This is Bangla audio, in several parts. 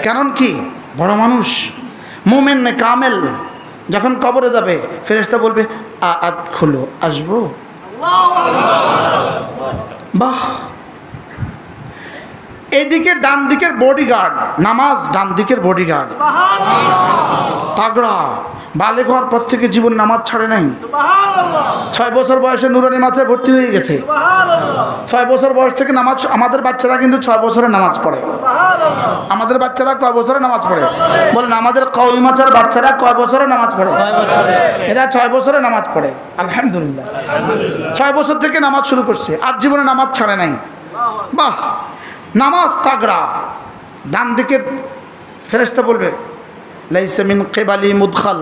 কারণ কি বড় মানুষ মুমিন নে কামেল যখন কবরে যাবে ফেরেশতা বলবে আত খুলো আসবো বাহ এদিকে ডান দিকের বডিগার্ড নামাজ ডান দিকের বডিগার্ড তাগড়া বালেগ হওয়ার পর থেকে জীবন নামাজ ছাড়ে নাই 6 বছর বয়সে নুরানি মাঝে ভর্তি হয়ে গেছে 6 বছর বয়স থেকে নামাজ আমাদের বাচ্চারা কিন্তু 6 বছরে নামাজ পড়ে আমাদের বাচ্চারা কয় বছরে নামাজ পড়ে বলেন আমাদের কওমি মাছের বাচ্চারা কয় বছরে নামাজ পড়ে এরা 6 বছরে নামাজ পড়ে আলহামদুলিল্লাহ 6 বছর থেকে নামাজ শুরু করছে আর জীবনে নামাজ ছাড়ে নাই বাহ নামাজ তাগড়া ডান দিকের ফেরেশতা বলবে লাইসা মিন কিবালি মুদখাল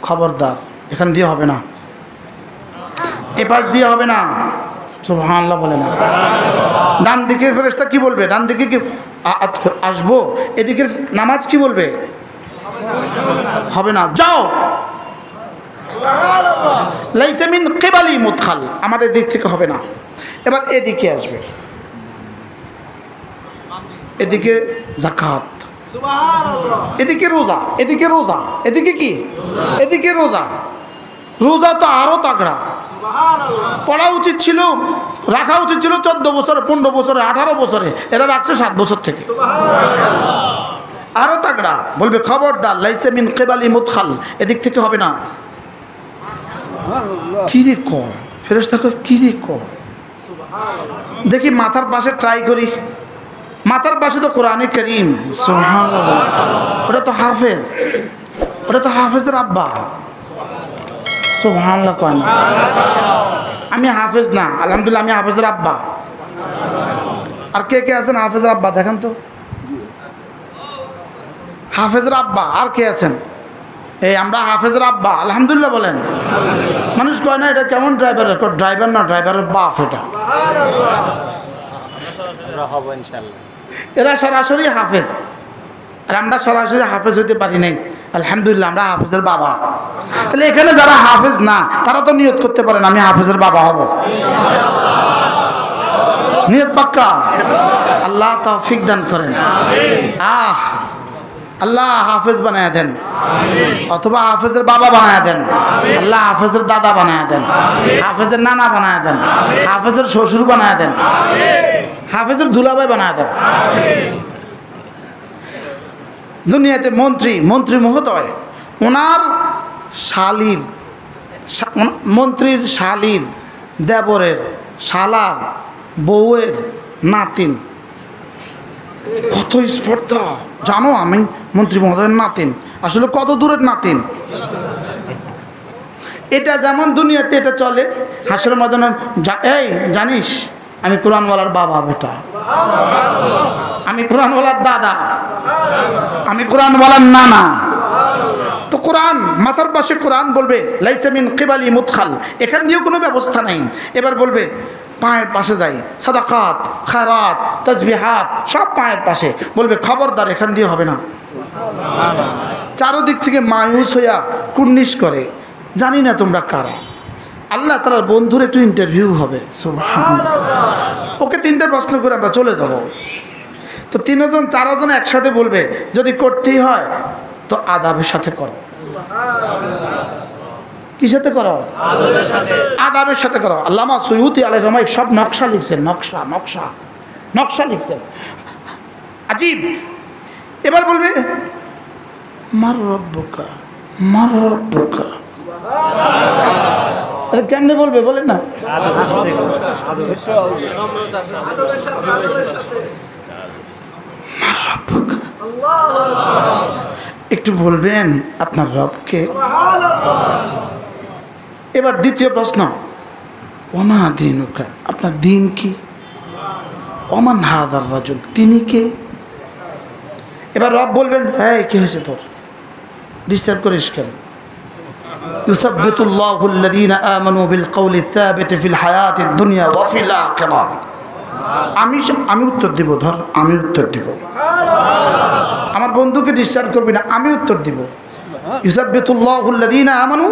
খবরদার এখান দিয়ে হবে না এ পাশ দিয়ে হবে না সুবহানাল্লাহ বলে না ডান দিকের ফেরেশতা কি বলবে ডান দিকে কি আসবো এদিকের নামাজ কি বলবে হবে না যাও সুবহানাল্লাহ লাইসা মিন কিবালি মুদখাল আমাদের দিক থেকে হবে না এবার এদিকে আসবে এদিকে যাকাত সুবহানাল্লাহ এদিকে রোজা এদিকে রোজা এদিকে কি এদিকে রোজা রোজা তো আরো তাগড়া সুবহানাল্লাহ পড়া উচিত ছিল রাখা উচিত ছিল 14 বছরে 15 বছরে 18 বছরে এরা রাখছে 7 বছর থেকে সুবহানাল্লাহ আরো তাগড়া বলবে খবরদার লাইসা মিন কিবালি মুদখাল এদিক থেকে হবে না সুবহানাল্লাহ কি রে কয় ফেরেশতা কয় কি রে কয় সুবহানাল্লাহ দেখি মাথার পাশে ট্রাই করি মাথার পাশে তো কোরআনে কারীম সুবহানাল্লাহ ওটা তো হাফেজ ওটা তো হাফেজের আব্বা সুবহানাল্লাহ কোন আমি হাফেজ না আলহামদুলিল্লাহ আমি হাফেজের আব্বা আর কে কে আছেন হাফেজের আব্বা দেখেন তো হাফেজের আব্বা আর কে আছেন এই আমরা হাফেজের আব্বা আলহামদুলিল্লাহ বলেন মানুষ কয় না এটা কেমন ড্রাইভার ড্রাইভার না ড্রাইভারের বাপ এটা এরা সরাসরি হাফেজ আর আমরা সরাসরি হাফেজ হইতে পারি নাই আলহামদুলিল্লাহ আমরা হাফেজের বাবা তাহলে এখানে যারা হাফেজ না তারা তো নিয়ত করতে পারেন আমি হাফেজের বাবা হব নিয়ত পাক্কা আল্লাহ তৌফিক দান করেন আল্লাহ হাফেজ বানায় দেন অথবা হাফেজের বাবা বানায় দেন আল্লাহ হাফেজের দাদা বানায় দেন হাফেজের নানা বানায় দেন হাফেজের শ্বশুর বানায় দেন হাফেজের দুলাভাই বানায় দেন দুনিয়াতে মন্ত্রী মহোদয় ওনার শালীর মন্ত্রীর শালীর দেবরের শালার বউয়ের নাতিন কত স্পর্ধা জানো আমি মন্ত্রী মহোদয়ের নাতিন আসলে কত দূরের নাতিন এটা যেমন দুনিয়াতে এটা চলে হাসরের ময়দানে এই জানিস আমি কোরআনওয়ালার বাবা বেটা আমি কোরআনওয়ালার দাদা আমি কোরআনওয়ালার নানা তো কোরআন মাথার পাশে কোরআন বলবে লাইসা মিন কিবালি মুদখাল এখান দিয়েও কোনো ব্যবস্থা নেই এবার বলবে পায়ের পাশে যাই সাদাকাত খায়রাত তাসবিহাত সব পায়ের পাশে বলবে খবরদার এখান দিয়ে হবে না চারদিক থেকে মায়ুস হইয়া কুর্নিশ করে জানি না তোমরা কারা আল্লাহ তাআলার বন্ধুর একটু ইন্টারভিউ হবে সুবহানাল্লাহ ওকে 3টা প্রশ্ন করে আমরা চলে যাব তো 3জন 4জন একসাথে বলবে যদি করতেই হয় তো আদাবের সাথে করো কি সাথে করো আদাবের সাথে করো আল্লামা সৈয়দী আলাইহিস সালাম সব নকশা লিখছেন নকশা লিখছেন আজীব এবার বলবে মার রব্বুকা কেমনে বলবে বলেন না একটু বলবেন আপনার রবকে এবার দ্বিতীয় প্রশ্ন ওমা দিনুকা আপনার দিন কি ওমান হাদার রাজুল তিনি কে এবার রব বলবেন হ্যাঁ কি হয়েছে তোর ডিস্টার্ব করিস কেন ইউসাব্বিতুল্লাহু আল্লাযীনা আমানু বিল কওলি সাবিত ফিল হায়াতিদ দুনিয়া ওয়া ফিল আখিরাহ আমি উত্তর দিব ধর আমি উত্তর দিব আমার বন্ধুকে ডিস্টার্ব করবি না আমি উত্তর দিব ইউসাব্বিতুল্লাহুল্লাযীনা আমানু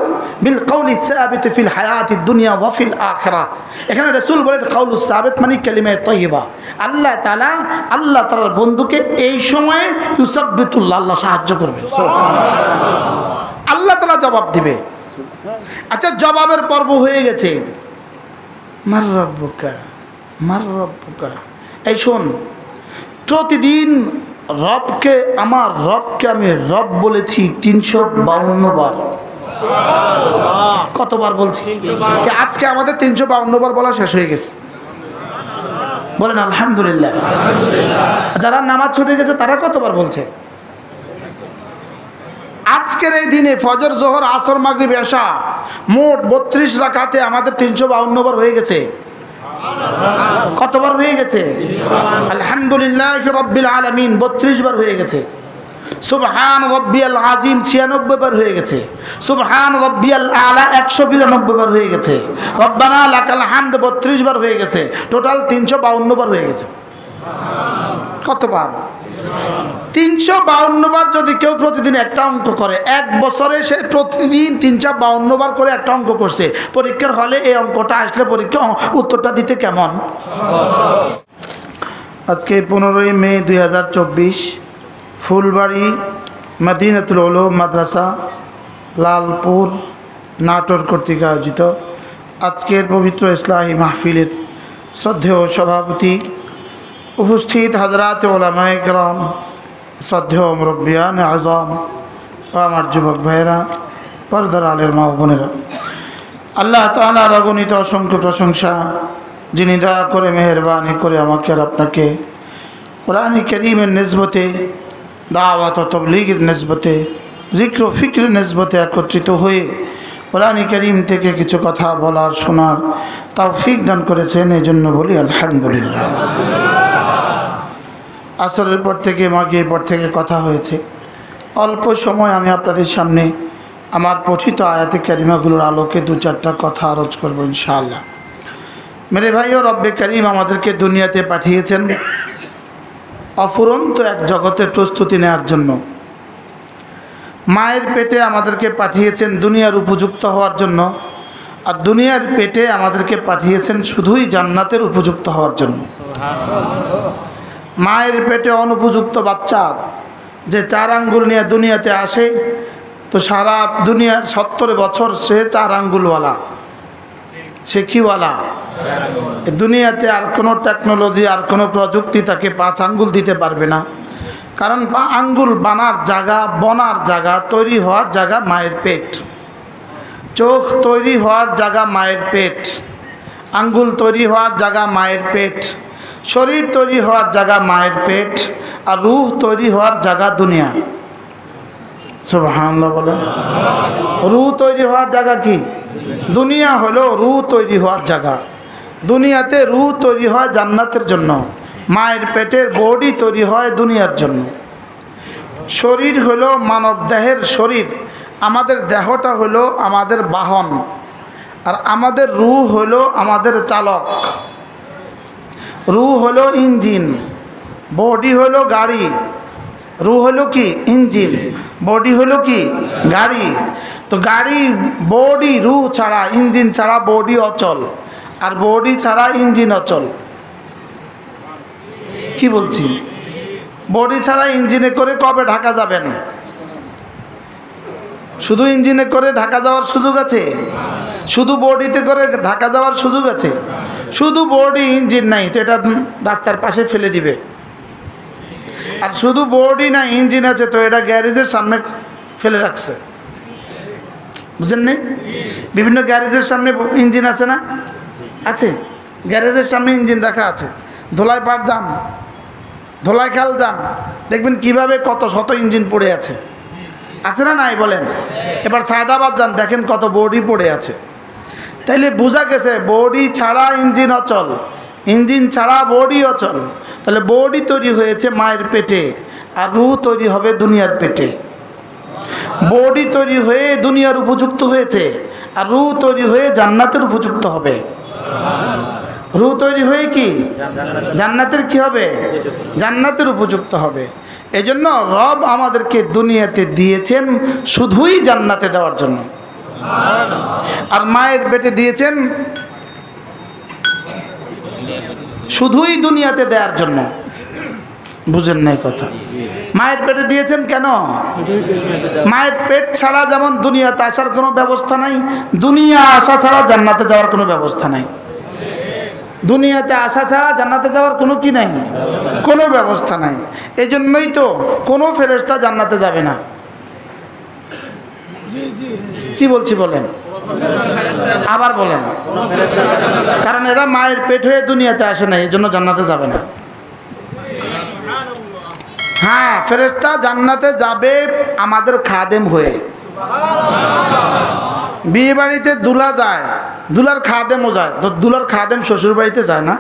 বিল কওলি সাবিত ফিল হায়াতিদ দুনিয়া ওয়া ফিল আখিরাহ। এখানে রাসূল বলেন কাউলুস সাবিত মানে কালিমায়ে তাইয়্যিবা। আল্লাহ তাআলার বন্ধুকে এই সময়ে ইউসাব্বিতুল্লাহ, আল্লাহ সাহায্য করবে। সুবহানাল্লাহ। আল্লাহ তাআলা জবাব দিবে। আচ্ছা, জবাবের পর্ব হয়ে গেছে। মার রব্বুকা, মার রব্বুকা। এই শোন, প্রতিদিন আমার রবকে আমি রব বলেছি 352 বার। কতবার বলছি? আজকে আমাদের 352 বার বলা শেষ হয়ে গেছে। বলেন আলহামদুলিল্লাহ। যারা নামাজ ছুটে গেছে তারা কতবার বলছে? আজকের এই দিনে ফজর, জোহর, আসর, মাগরিব, এশা মোট 32 রাকাতে আমাদের 352 বার হয়ে গেছে। কতবার হয়ে গেছে? আলহামদুলিল্লাহি রাব্বিল আলামিন 32 বার হয়ে গেছে। সুবহান রাব্বিয়াল আযীম 96 বার হয়ে গেছে। সুবহান রাব্বিয়াল আলা 192 বার হয়ে গেছে। রব্বানা লাকাল হামদ 32 বার হয়ে গেছে। টোটাল 352 বার হয়ে গেছে। কতবার? 352 বার। যদি কেউ প্রতিদিন একটা অঙ্ক করে, এক বছরে সে প্রতিদিন 352 বার করে একটা অঙ্ক করছে, পরীক্ষার হলে এই অঙ্কটা আসলে পরীক্ষা উত্তরটা দিতে কেমন? আজকে 15 মে 2024, ফুলবাড়ি মদিনাতুল উলুম মাদ্রাসা, লালপুর, নাটোর কর্তৃক আয়োজিত আজকের পবিত্র ইসলাহি মাহফিলের শ্রদ্ধেয় সভাপতি, উপস্থিত হযরত উলামায়ে কেরাম, শ্রদ্ধেয় মুরব্বিয়ান আযম ও আমার যুবক ভাইয়েরা, পর্দার আলের মা ও বোনেরা, আল্লাহ তাআলার অগণিত অসংখ্য প্রশংসা, যিনি দয়া করে মেহেরবানি করে আমাকে আর আপনাকে কোরআন কারীমের নিসবতে, দাওয়াত ও তাবলীগের নিসবতে, জিক্র ও ফিক্রের নিসবতে একত্রিত হয়ে কোরআন কারীম থেকে কিছু কথা বলার, শোনার তৌফিক দান করেছেন। এই জন্য বলি আলহামদুলিল্লাহ। আসরের পর থেকে মাগরিবের পর থেকে কথা হয়েছে। অল্প সময় আমি আপনাদের সামনে আমার পঠিত আয়াতে কারিমাগুলোর আলোকে 2-4টা কথা আরজ করব ইনশাআল্লাহ। মেরে ভাইও, রব্বে কারীম আমাদেরকে দুনিয়াতে পাঠিয়েছেন অফুরন্ত এক জগতের প্রস্তুতি নেওয়ার জন্য। মায়ের পেটে আমাদেরকে পাঠিয়েছেন দুনিয়ার উপযুক্ত হওয়ার জন্য, আর দুনিয়ার পেটে আমাদেরকে পাঠিয়েছেন শুধুই জান্নাতের উপযুক্ত হওয়ার জন্য। মায়ের পেটে অনুপযুক্ত বাচ্চা যে 4 আঙ্গুল নিয়ে দুনিয়াতে আসে, তো সারা দুনিয়ার 70 বছর সে 4 আঙ্গুলওয়ালা। সে কিওয়ালা? দুনিয়াতে আর কোনো টেকনোলজি, আর কোনো প্রযুক্তি তাকে 5 আঙ্গুল দিতে পারবে না। কারণ আঙ্গুল বানার জায়গা, বনার জায়গা, তৈরি হওয়ার জায়গা মায়ের পেট। চোখ তৈরি হওয়ার জায়গা মায়ের পেট, আঙ্গুল তৈরি হওয়ার জায়গা মায়ের পেট, শরীর তৈরি হওয়ার জায়গা মায়ের পেট, আর রূহ তৈরি হওয়ার জায়গা দুনিয়া। সুবহানাল্লাহ বলেন। রূহ তৈরি হওয়ার জায়গা কি? দুনিয়া হলো রূহ তৈরি হওয়ার জায়গা। দুনিয়াতে রূহ তৈরি হয় জান্নাতের জন্য, মায়ের পেটের বডি তৈরি হয় দুনিয়ার জন্য। শরীর হলো মানব দেহের শরীর, আমাদের দেহটা হলো আমাদের বাহন, আর আমাদের রূহ হলো আমাদের চালক। রূহ হলো ইঞ্জিন, বডি হলো গাড়ি। রূহ হলো কি? ইঞ্জিন। বডি হলো কি? গাড়ি। তো গাড়ি, বডি, রূহ ছাড়া, ইঞ্জিন ছাড়া বডি অচল, আর বডি ছাড়া ইঞ্জিন অচল। কি বলছি? বডি ছাড়া ইঞ্জিনে করে কবে ঢাকা যাবেন? শুধু ইঞ্জিনে করে ঢাকা যাওয়ার সুযোগ আছে? শুধু বডিতে করে ঢাকা যাওয়ার সুযোগ আছে? শুধু বডি, ইঞ্জিন নাই, তো এটা রাস্তার পাশে ফেলে দিবে। আর শুধু বডি না, ইঞ্জিন আছে, তো এটা গ্যারেজের সামনে ফেলে রাখছে। বুঝেন নি? বিভিন্ন গ্যারেজের সামনে ইঞ্জিন আছে না? আছে। গ্যারেজের সামনে ইঞ্জিন রাখা আছে। ধোলাই পাড় যান, ধোলাই খাল যান, দেখবেন কিভাবে কত শত ইঞ্জিন পড়ে আছে। আছে না নাই বলেন? এবার সায়দাবাদ যান, দেখেন কত বডি পড়ে আছে। তাইলে বোঝা গেছে বডি ছাড়া ইঞ্জিন অচল, ইঞ্জিন ছাড়া বডি অচল। তাহলে বডি তৈরি হয়েছে মায়ের পেটে, আর রূহ তৈরি হবে দুনিয়ার পেটে। বডি তৈরি হয়ে দুনিয়ার উপযুক্ত হয়েছে, আর রূহ তৈরি হয়ে জান্নাতের উপযুক্ত হবে। রূহ তৈরি হয়ে কি? জান্নাতের কি হবে? জান্নাতের উপযুক্ত হবে। এজন্য রব আমাদেরকে দুনিয়াতে দিয়েছেন শুধুই জান্নাতে দেওয়ার জন্য, আর মায়ের পেটে দিয়েছেন শুধুই দুনিয়াতে দেওয়ার জন্য। বুঝেন নাই কথা? মায়ের পেটে দিয়েছেন কেন? মায়ের পেট ছাড়া যেমন দুনিয়াতে আসার কোনো ব্যবস্থা নাই, দুনিয়া আসা ছাড়া জান্নাতে যাওয়ার কোনো ব্যবস্থা নাই। দুনিয়াতে আসা ছাড়া জান্নাতে যাওয়ার কোনো কি নাই, কোনো ব্যবস্থা নাই। এই জন্যই তো কোনো ফেরেশতা জান্নাতে যাবে না। কি বলছি বলেন, আবার বলেন। কারণ এরা মায়ের পেট হয়ে দুনিয়াতে আসে না, এই জন্য জান্নাতে যাবে না। হ্যাঁ, ফেরেশতা জান্নাতে যাবে আমাদের খাদেম হয়ে। বিয়ে বাড়িতে দুলা যায়, দুলার খাদেমও যায়, তো দুলার খাদেম শ্বশুর বাড়িতে যায় না?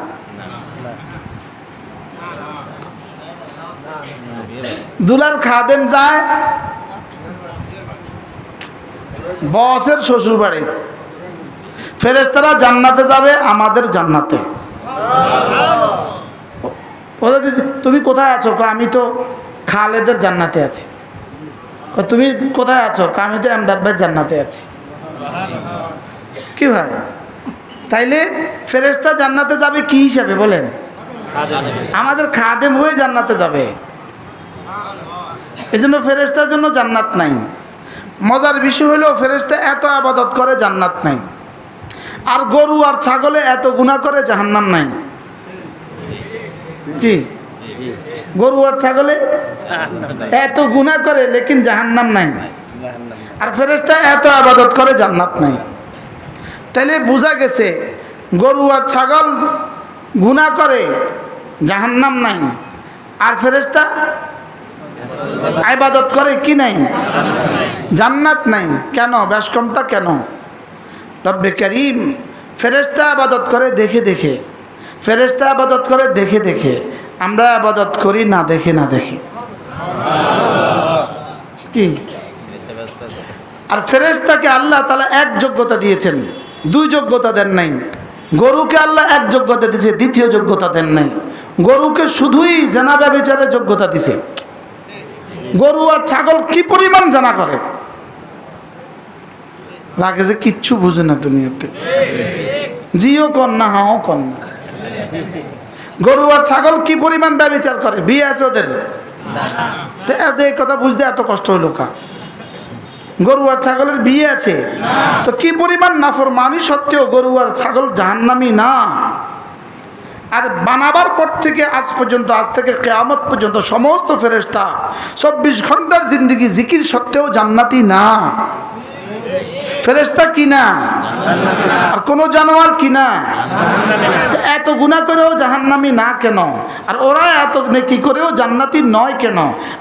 দুলার খাদেম যায় বসের শ্বশুর বাড়ি। ফেরেশতারা জান্নাতে যাবে আমাদের জান্নাতে। তুমি কোথায় আছো? আমি তো খালেদের জান্নাতে আছি। তুমি কোথায় আছো? আমি তো এমদাদ ভাইয়ের জান্নাতে আছি। কি ভাই, তাইলে ফেরেশতা জান্নাতে যাবে কি হিসাবে বলেন? আমাদের খাদেম হয়ে জান্নাতে যাবে। এজন্য ফেরেশতার জন্য জান্নাত নাই। মজার বিষয় হলো ফেরেশতা এত ইবাদত করে জান্নাত নাই, আর গরু আর ছাগলে এত গুনাহ করে জাহান্নাম নাই। জি, গরু আর ছাগলে এত গুনাহ করে লেকিন জাহান্নাম নাই, আর ফেরেশতা এত ইবাদত করে জান্নাত নাই। তাইলে বোঝা গেছে গরু আর ছাগল গুনাহ করে জাহান্নাম নাই, আর ফেরেশতা ইবাদত করে কি নাই, জান্নাত নাই। কেন? ব্যাসকমটা কেন? রব্বে করিম ফেরেশতা ইবাদত করে দেখে দেখে, ফেরেশতা ইবাদত করে দেখে দেখে, আমরা ইবাদত করি না দেখে না দেখে। কি? আর ফেরেশতাকে আল্লাহ তাআলা এক যোগ্যতা দিয়েছেন, দুই যোগ্যতা দেন নাই। গরুকে আল্লাহ এক যোগ্যতা দিয়েছে, দ্বিতীয় যোগ্যতা দেন নাই। গরুকে শুধুই জেনা ব্যভিচারের যোগ্যতা দিয়েছে। গরু আর ছাগল কি পরিমাণ জানা করে, লাগে যে কিচ্ছু বুঝে না দুনিয়াতে। জিও কন্যা হাও কন্যা। গরু আর ছাগল কি পরিমাণ ব্যভিচার করে, বিয়ে আছে ওদের? এই কথা বুঝতে এত কষ্ট হইল কা? গরু আর ছাগলের বিয়ে আছে, তো কি পরিমাণ নাফরমানি সত্ত্বেও গরু আর ছাগল জাহান্নামী না। আর বানাবার পর থেকে আজ পর্যন্ত, আজ থেকে কিয়ামত পর্যন্ত সমস্ত ফেরেশতা 24 ঘন্টার জিন্দেগি জিকির সত্ত্বেও জান্নাতি না। ফেরেশতা কি না? আর কোন জানোয়ার কি না? এত গুনাহ করেও জাহান্নামী না কেন? আর ওরা এত নেকি করেও জান্নাতি নয় কেন?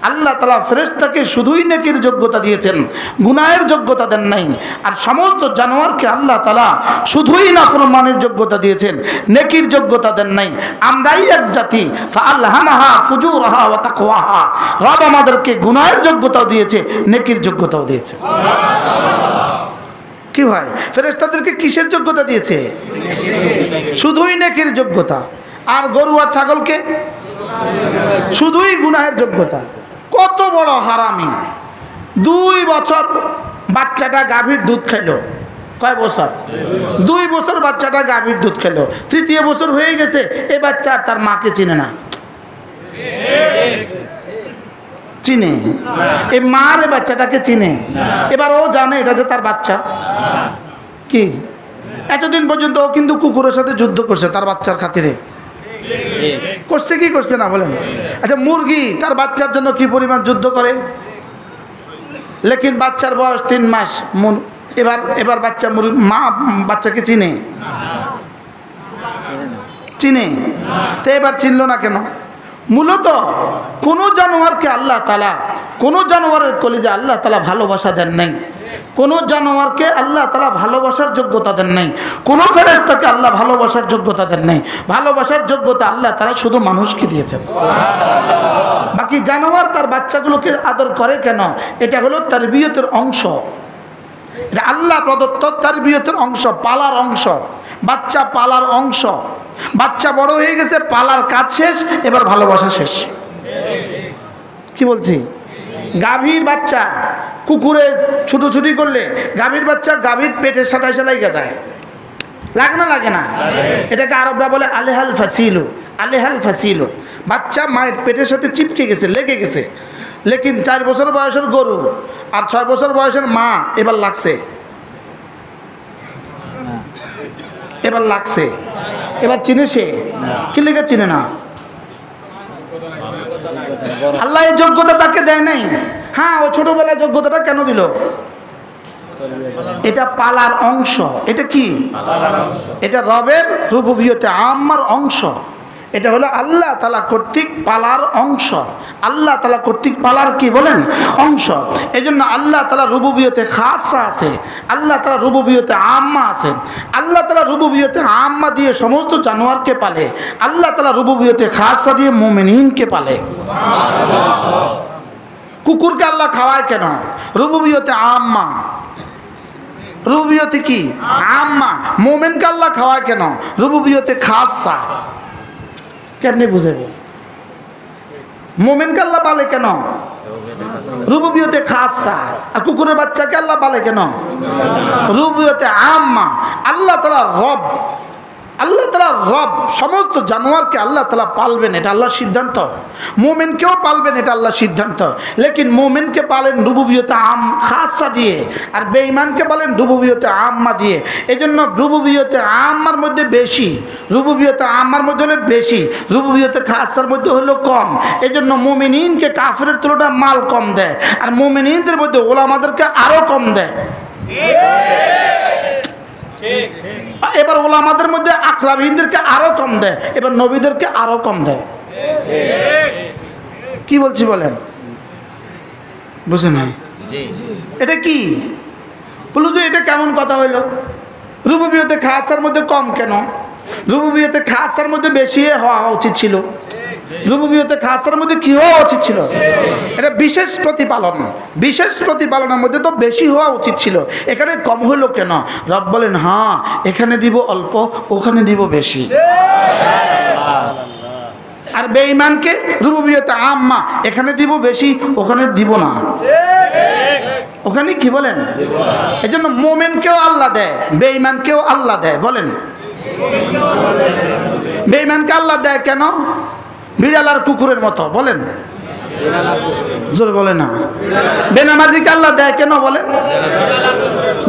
আল্লাহ তাআলা ফেরেশতাকে শুধুই নেকির যোগ্যতা দিয়েছেন, গুনাহের যোগ্যতা দেন নাই। আর সমস্ত জানোয়ারকে আল্লাহ তাআলা শুধুই নাফরমানির যোগ্যতা দিয়েছেন, নেকির যোগ্যতা দেন নাই। আমরাই এক জাতি, ফাআলহামাহা ফুজুরাহা ওয়া তাকওয়াহা। রব আমাদেরকে গুনাহের যোগ্যতাও দিয়েছে, নেকির যোগ্যতাও দিয়েছে। কি ভাই, ফেরেশতাদেরকে কিসের যোগ্যতা দিয়েছে? শুধুই নেকির যোগ্যতা। আর গরু আর ছাগলকে শুধুই গুনাহের যোগ্যতা। কত বড় হারামি! 2 বছর বাচ্চাটা গাভীর দুধ খেলো। কয় বছর? 2 বছর বাচ্চাটা গাভীর দুধ খেলো। 3য় বছর হয়ে গেছে, এই বাচ্চা আর তার মাকে চিনে না। চিনে? এই মার এই বাচ্চাটাকে চিনে? এবার ও জানে এটা যে তার বাচ্চা। কি? এতদিন পর্যন্ত ও কিন্তু কুকুরের সাথে যুদ্ধ করছে তার বাচ্চার খাতিরে। করছে কি করছে না বলেন? আচ্ছা, মুরগি তার বাচ্চার জন্য কি পরিমাণ যুদ্ধ করে, লেকিন বাচ্চার বয়স 3 মাস। এবার বাচ্চা মা বাচ্চাকে চিনে? চিনে? তো এবার চিনল না কেন? মূলত কোন জানোয়ারকে আল্লাহ তাআলা, কোন জানোয়ারের কলিজা আল্লাহ তাআলা ভালোবাসা দেন নাই, কোন জানোয়ারকে আল্লাহ তাআলা ভালোবাসার যোগ্যতা দেন নাই, কোন ফেরেশতাকে আল্লাহ ভালোবাসার যোগ্যতা দেন নাই। ভালোবাসার যোগ্যতা আল্লাহ তাআলা শুধু মানুষকে দিয়েছেন। বাকি জানোয়ার তার বাচ্চাগুলোকে আদর করে কেন? এটা হলো তারবিয়তের অংশ, এটা আল্লাহ প্রদত্ত তারবিয়তের অংশ, পালার অংশ। বাচ্চা পালার অংশ। বাচ্চা বড় হয়ে গেছে, পালার কাজ শেষ, এবার ভালোবাসা শেষ। কি বলছি? গাভীর বাচ্চা কুকুরে ছুটোছুটি করলে গাভীর বাচ্চা গাভীর পেটের সাথে এসে লেগে যায়, লাগে না? লাগে না? এটাকে আরবরা বলে আলেহাল ফাসিলু, আলেহাল ফাসিলু। বাচ্চা মায়ের পেটের সাথে চিপকে গেছে, লেগে গেছে। লেকিন 4 বছর বয়সের গরু আর 6 বছর বয়সের মা এবার লাগছে, এবার লাগছে, এবার চিনে সে? কি লেগে চিনে না? আল্লাহ এই যোগ্যতা তাকে দেয় নাই। হ্যাঁ, ও ছোটবেলায় যোগ্যতাটা কেন দিল? এটা পালার অংশ। এটা কি? এটা রবের রুবুবিয়তে আম্মার অংশ। এটা হলো আল্লাহ তাআলা কর্তৃক পালার অংশ। আল্লাহ তাআলা কর্তৃক পালার কি বলেন? অংশ। এই জন্য আল্লাহ তাআলা রুবুবিয়তে খাসা আছে, আল্লাহ তাআলা রুবুবিয়তে আম্মা আছে। আল্লাহ তাআলা রুবুবিয়তে আম্মা দিয়ে সমস্ত জানোয়ারকে পালে, আল্লাহ তাআলা রুবুবিয়তে খাসা দিয়ে মুমিনিনকে পালে। কুকুরকে আল্লাহ খাওয়ায় কেন? রুবুবিয়তে আম্মা। রুবুবিয়তে কি? আম্মা। মুমিনকে আল্লাহ খাওয়ায় কেন? রুবুবিয়তে খাসা। কেমনে বুঝাবো? মুমিনকে আল্লাহ পালে কেন? রুবুবিয়তে খাসা। আর কুকুরের বাচ্চাকে আল্লাহ পালে কেন? রুবুবিয়তে আম্মা। আল্লাহ তাআলা রব, আল্লাহ তাআলা রব। সমস্ত জানোয়ারকে আল্লাহ তাআলা পালবেন, এটা আল্লাহর সিদ্ধান্ত। মুমিনকেও পালবেন, এটা আল্লাহর সিদ্ধান্ত। লেকিন মুমিনকে পালেন রুবুবিয়তে খাসা দিয়ে, আর বেঈমানকে পালেন রুবুবিয়তে আম্মা দিয়ে। এই জন্য রুবুবিয়তে আম্মার মধ্যে বেশি, রুবুবিয়তে আম্মার মধ্যে হলে বেশি, রুবুবিয়তে খাসার মধ্যে হলো কম। এই জন্য মুমিনিনকে কাফেরের তুলনায় মাল কম দেয়, আর মুমিনিনদের মধ্যে ওলামাদেরকে আরো কম দেয়। এবার ওলামাদের মধ্যে আকরাবিনদেরকে আরো কম দেয়, এবার নবীদেরকে আরো কম দেয়। কি বলছি বলেন? বুঝে নাই? এটা কি বলো যে এটা কেমন কথা হইল? রুবুবিয়তে খাসার মধ্যে কম কেন? রুবুবিয়তে খাসার মধ্যে বেশি হওয়া উচিত ছিল। রুবুবিয়তে খাসার মধ্যে কি হওয়া উচিত ছিল? এটা বিশেষ প্রতিপালন, বিশেষ প্রতিপালনের মধ্যে তো বেশি হওয়া উচিত ছিল। এখানে কম হলো কেন? রব বলেন হ্যাঁ, এখানে দিব অল্প, ওখানে দিব বেশি। আর বেঈমানকে রুবুবিয়তে আম্মা, এখানে দিব বেশি, ওখানে দিব না। ওখানে কি বলেন? এই জন্য মুমিনকেও আল্লাহ দেয়, বেঈমানকেও আল্লাহ দেয়। বলেন বেঈমানকে আল্লাহ দেয় কেন? বিড়াল আর কুকুরের মতো। বলেন জোরে বলে না। বেনামাজিকে আল্লাহ দেয় কেন? বলেন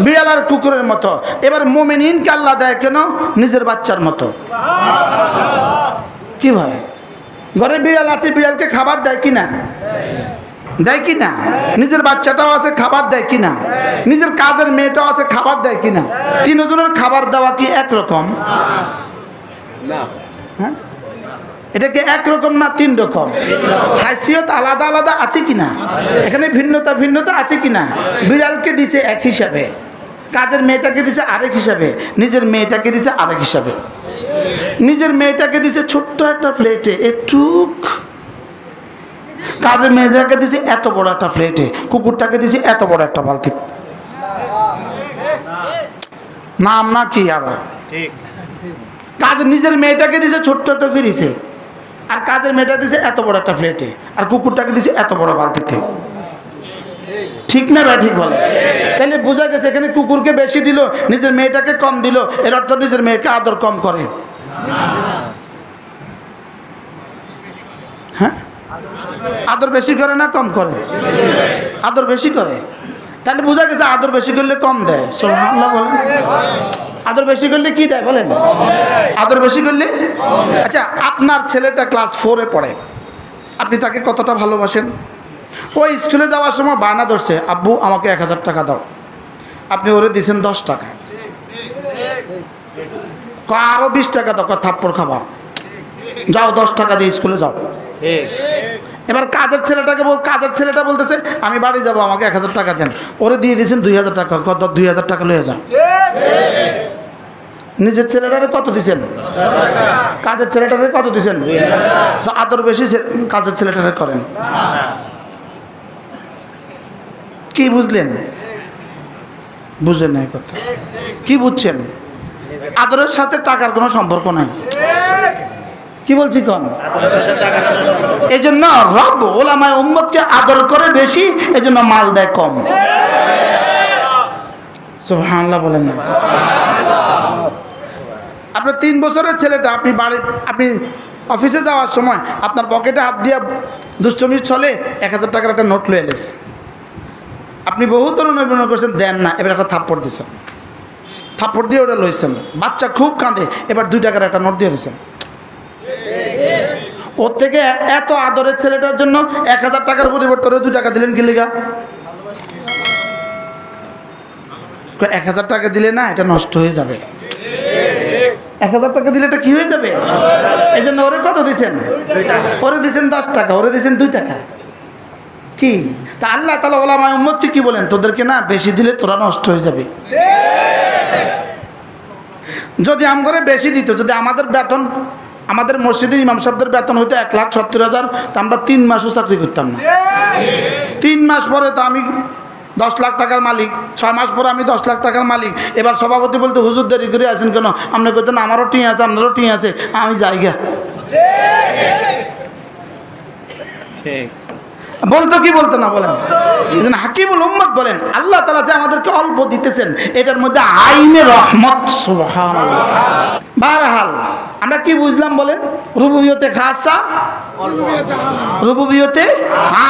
বিড়াল আর কুকুরের মতো। এবার মুমিনিনকে আল্লাহ দেয় কেন? নিজের বাচ্চার মতো। কি ভাই, ঘরে বিড়াল আছে, বিড়ালকে খাবার দেয় কিনা? দেয় কিনা? নিজের বাচ্চাটাও আছে, খাবার দেয় কিনা? নিজের কাজের মেয়েটাও আছে, খাবার দেয় কিনা? তিনজনের খাবার দেওয়া কি একরকম? হ্যাঁ, এটা কি একরকম না 3 রকম? হাইসিয়ত আলাদা আলাদা আছে কিনা? এখানে ভিন্নতা ভিন্নতা আছে কিনা? বিড়ালকে দিছে এক হিসাবে, কাজের মেয়েটাকে দিছে আরেক হিসাবে, নিজের মেয়েটাকে দিছে আরেক হিসাবে। নিজের মেয়েটাকে দিছে ছোট্ট একটা প্লেটে একটুক, কাজের মেয়েটাকে দিছে এত বড় একটা প্লেটে, কুকুরটাকে দিছে এত বড় একটা বালতি। নাম না কি আবার? কাজ নিজের মেয়েটাকে দিছে ছোট্ট একটা ফিরিছে, আর কাজের মেয়েটা দিছে এত বড় একটা প্লেটে, আর কুকুরটাকে দিছে এত বড় বালতিতে। ঠিক না ভাই? ঠিক বলে। তাহলে বোঝা গেছে এখানে কুকুরকে বেশি দিল, নিজের মেয়েটাকে কম দিল, এর অর্থ নিজের মেয়েকে আদর কম করে। হ্যাঁ, আদর বেশি করে না কম করে? আদর বেশি করে। তাহলে বোঝা গেছে আদর বেশি করলে কম দেয়। সুবহানাল্লাহ বলেন। আদর বেশি করলে কি দেয় বলেন? আদর বেশি করলে। আচ্ছা, আপনার ছেলেটা ক্লাস 4-এ পড়ে, আপনি তাকে কতটা ভালোবাসেন? ওই স্কুলে যাওয়ার সময় বায়না ধরছে, আব্বু আমাকে 1000 টাকা দাও। আপনি ওরে দিয়েছেন 10 টাকা, আরো 20 টাকা দাও, থাপ্পড় খাবা, যাও 10 টাকা দিয়ে স্কুলে যাও। এবার কাজের ছেলেটা বলতেছে আমি বাড়ি যাব, আমাকে 1000 টাকা দেন। ওরে দিয়ে দিয়েছেন 2000 টাকা, 2000 টাকা লয়ে যান। নিজের ছেলেটারে কত দিছেন? কাজের ছেলেটারে কত দিছেন? তো আদর বেশি কাজের ছেলেটারে করেন। কি বুঝলেন? বুঝলেন না কথা? কি বুঝছেন? আদরের সাথে টাকার কোনো সম্পর্ক নাই। কি বলছি কোন? এই জন্য রব ওলামায়ে উম্মতকে আদর করে বেশি, এই জন্য মাল দেয় কম। সুবহানাল্লাহ বলেন না। আপনার 3 বছরের ছেলেটা আপনি অফিসে যাওয়ার সময় আপনার পকেটে হাত দিয়ে দুষ্টমির ছলে 1000 টাকার একটা নোট লয়ে এলেছে, আপনি বহু তরুণ করছেন দেন না, এবার একটা থাপ্পড় দিয়েছেন, থাপ্পড় দিয়ে ওটা লইছেন, বাচ্চা খুব কাঁদে, এবার 2 টাকার একটা নোট দিয়ে দিয়েছেন। ওর থেকে এত আদরের ছেলেটার জন্য 1000 টাকার পরিবর্তনে 2 টাকা দিলেন কি লিগা? 1000 টাকা দিলে না, এটা নষ্ট হয়ে যাবে। 1000 টাকা দিলে এটা কি হয়ে যাবে? এই জন্য ওরে কত দিচ্ছেন? ওরে দিচ্ছেন 10 টাকা, ওরে দিচ্ছেন 2 টাকা। কি তা আল্লাহ তাআলা ওলামায়ে উম্মতকে কি বলেন? তোদেরকে না বেশি দিলে তোরা নষ্ট হয়ে যাবে। যদি আমগরে বেশি দিত, যদি আমাদের বেতন, আমাদের মসজিদের ইমাম সাহেবদের বেতন হইতো 1,70,000, তা আমরা 3 মাসও চাকরি করতাম না। 3 মাস পরে তো আমি 10 লাখ টাকার মালিক, 6 মাস পরে আমি 10 লাখ টাকার মালিক। এবার সভাপতি বলতে হুজুর দেরি করে আসেন কেন? আপনি কইতেন আমারও টিঁ আছে, আপনারও টিঁ আছে, আমি যাইগা। ঠিক বলতো কি বলতো না বলেন? হাকিমুল উম্মত বলেন আল্লাহ তাআলা যে আমাদেরকে অল্প দিতেছেন, এটার মধ্যে আইনে রহমত। সুবহানাল্লাহ। বারহাল আমরা কি বুঝলাম বলেন? রুবুবিয়তে খাসা, রুবুবিয়তে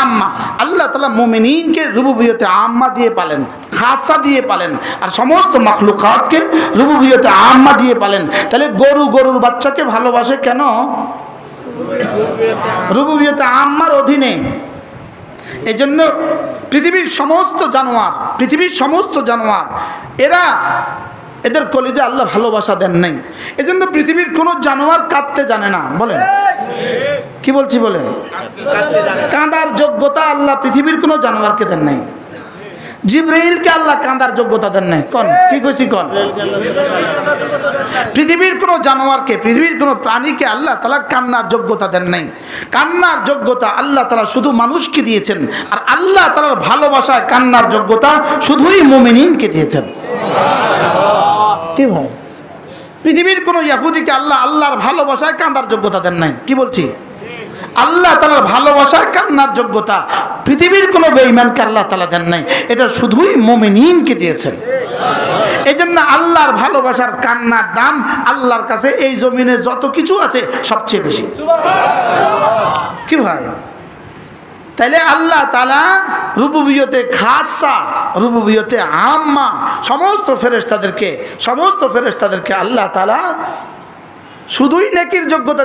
আম্মা। আল্লাহ তাআলা মুমিনিনকে রুবুবিয়তে আম্মা দিয়ে পালেন, খাসা দিয়ে পালেন, আর সমস্ত মাখলুকাতকে রুবুবিয়তে আম্মা দিয়ে পালেন। তাহলে গরুর বাচ্চাকে ভালোবাসে কেন? রুবুবিয়তে আম্মার অধীনে। এই জন্য পৃথিবীর সমস্ত জানোয়ার এদের কলিজা আল্লাহ ভালোবাসা দেন নাই। এই জন্য পৃথিবীর কোনো জানোয়ার কাঁদতে জানে না। বলেন কি বলছি বলেন? কাঁদার যোগ্যতা আল্লাহ পৃথিবীর কোনো জানোয়ারকে দেন নাই। জিবরাইলকে আল্লাহ কাঁদার যোগ্যতা দেন নাই। কোন কি কইছি কোন? পৃথিবীর কোনো জানোয়ারকে, পৃথিবীর কোনো প্রাণীকে আল্লাহ তাআলা কান্নার যোগ্যতা দেন নাই। কান্নার যোগ্যতা আল্লাহ তাআলা শুধু মানুষকে দিয়েছেন, আর আল্লাহ তাআলার ভালোবাসায় কান্নার যোগ্যতা শুধুই মুমিনিনকে দিয়েছেন। কি ভাই? পৃথিবীর কোনো ইহুদিকে আল্লাহর ভালোবাসায় কান্নার যোগ্যতা দেন নাই। কি বলছি? আল্লাহ তাআলার ভালোবাসায় কান্নার যোগ্যতা পৃথিবীর কোনো বেঈমানকে আল্লাহ তাআলা দেন নাই, এটা শুধুই মুমিনিনকে দিয়েছেন। এই জন্য আল্লাহর ভালোবাসার কান্নার দাম আল্লাহর কাছে এই জমিনে যত কিছু আছে সবচেয়ে বেশি। কি ভাই? তাইলে আল্লাহ তাআলা রুবুবিয়তে খাসা, রুবুবিয়তে আম্মা সমস্ত ফেরেশতাদেরকে আল্লাহ তাআলা শুধুই নেকির যোগ্যতা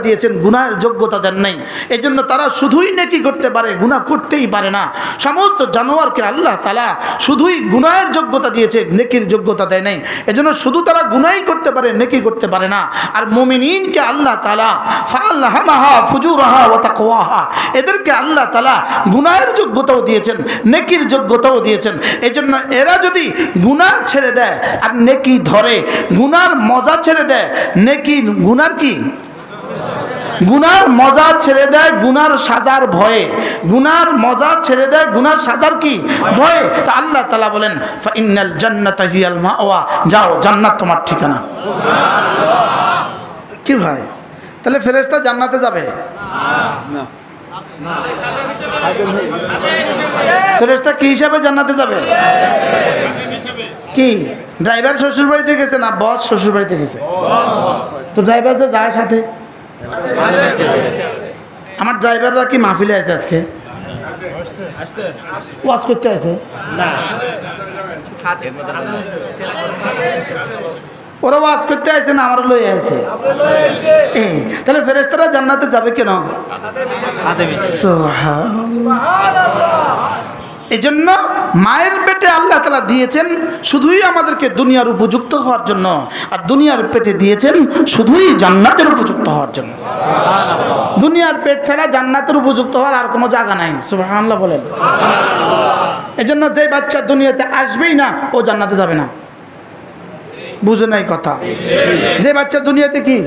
দিয়েছেন, গুনাহের যোগ্যতা দেন নাই। এই জন্য তারা শুধুই নেকি করতে পারে, গুনাহ করতেই পারে না। সমস্ত জানোয়ারকে আল্লাহ তাআলা শুধুই গুনাহের যোগ্যতা দিয়েছে, নেকির যোগ্যতা দেয় নাই। এই জন্য শুধু তারা গুনাহই করতে পারে, নেকি করতে পারে না। আর মুমিনিনকে আল্লাহ তাআলা ফাআলহামাহা ফুজুরাহা ওয়া তাকওয়াহা, এদেরকে আল্লাহ তাআলা গুনাহের যোগ্যতাও দিয়েছেন, নেকির যোগ্যতাও দিয়েছেন। এই জন্য এরা যদি গুনাহ ছেড়ে দেয় আর নেকি ধরে, গুনার মজা ছেড়ে দেয়, নেকি গুনার কি? গুনার মজা ছেড়ে দেয় গুনার সাজার ভয়ে, গুনার মজা ছেড়ে দেয় গুনার সাজার কি ভয়ে। তা আল্লাহ তাআলা বলেন ফাইন্নাল জান্নাতা হিয়াল মাওয়া, যাও জান্নাত তোমার ঠিকানা। কি ভাই? তাহলে ফেরেশতা জান্নাতে যাবে না? ফেরেশতা কি হিসাবে জান্নাতে যাবে? কি ড্রাইভার শ্বশুর বাড়িতে গেছে না বস শ্বশুর বাড়িতে গেছে? তো ড্রাইভার যে যায় সাথে, আমার ড্রাইভাররা কি মাহফিলে আছে আজকে? ওয়াজ করতে আছে না? ওরা ওয়াজ করতে আছে না আমার লয়ে আছে? তাহলে ফেরেশতারা জান্নাতে যাবে কেন? এই জন্য মায়ের পেটে আল্লাহ তাআলা দিয়েছেন শুধুই আমাদেরকে দুনিয়ার উপযুক্ত হওয়ার জন্য, আর দুনিয়ার পেটে দিয়েছেন শুধুই জান্নাতের উপযুক্ত হওয়ার জন্য। দুনিয়ার পেট ছাড়া জান্নাতের উপযুক্ত হওয়ার আর কোনো জায়গা নাই। সুবহানাল্লাহ বলেন। এই জন্য যে বাচ্চা দুনিয়াতে আসবেই না ও জান্নাতে যাবে না। বুঝে নাই কথা? যে বাচ্চা দুনিয়াতে কি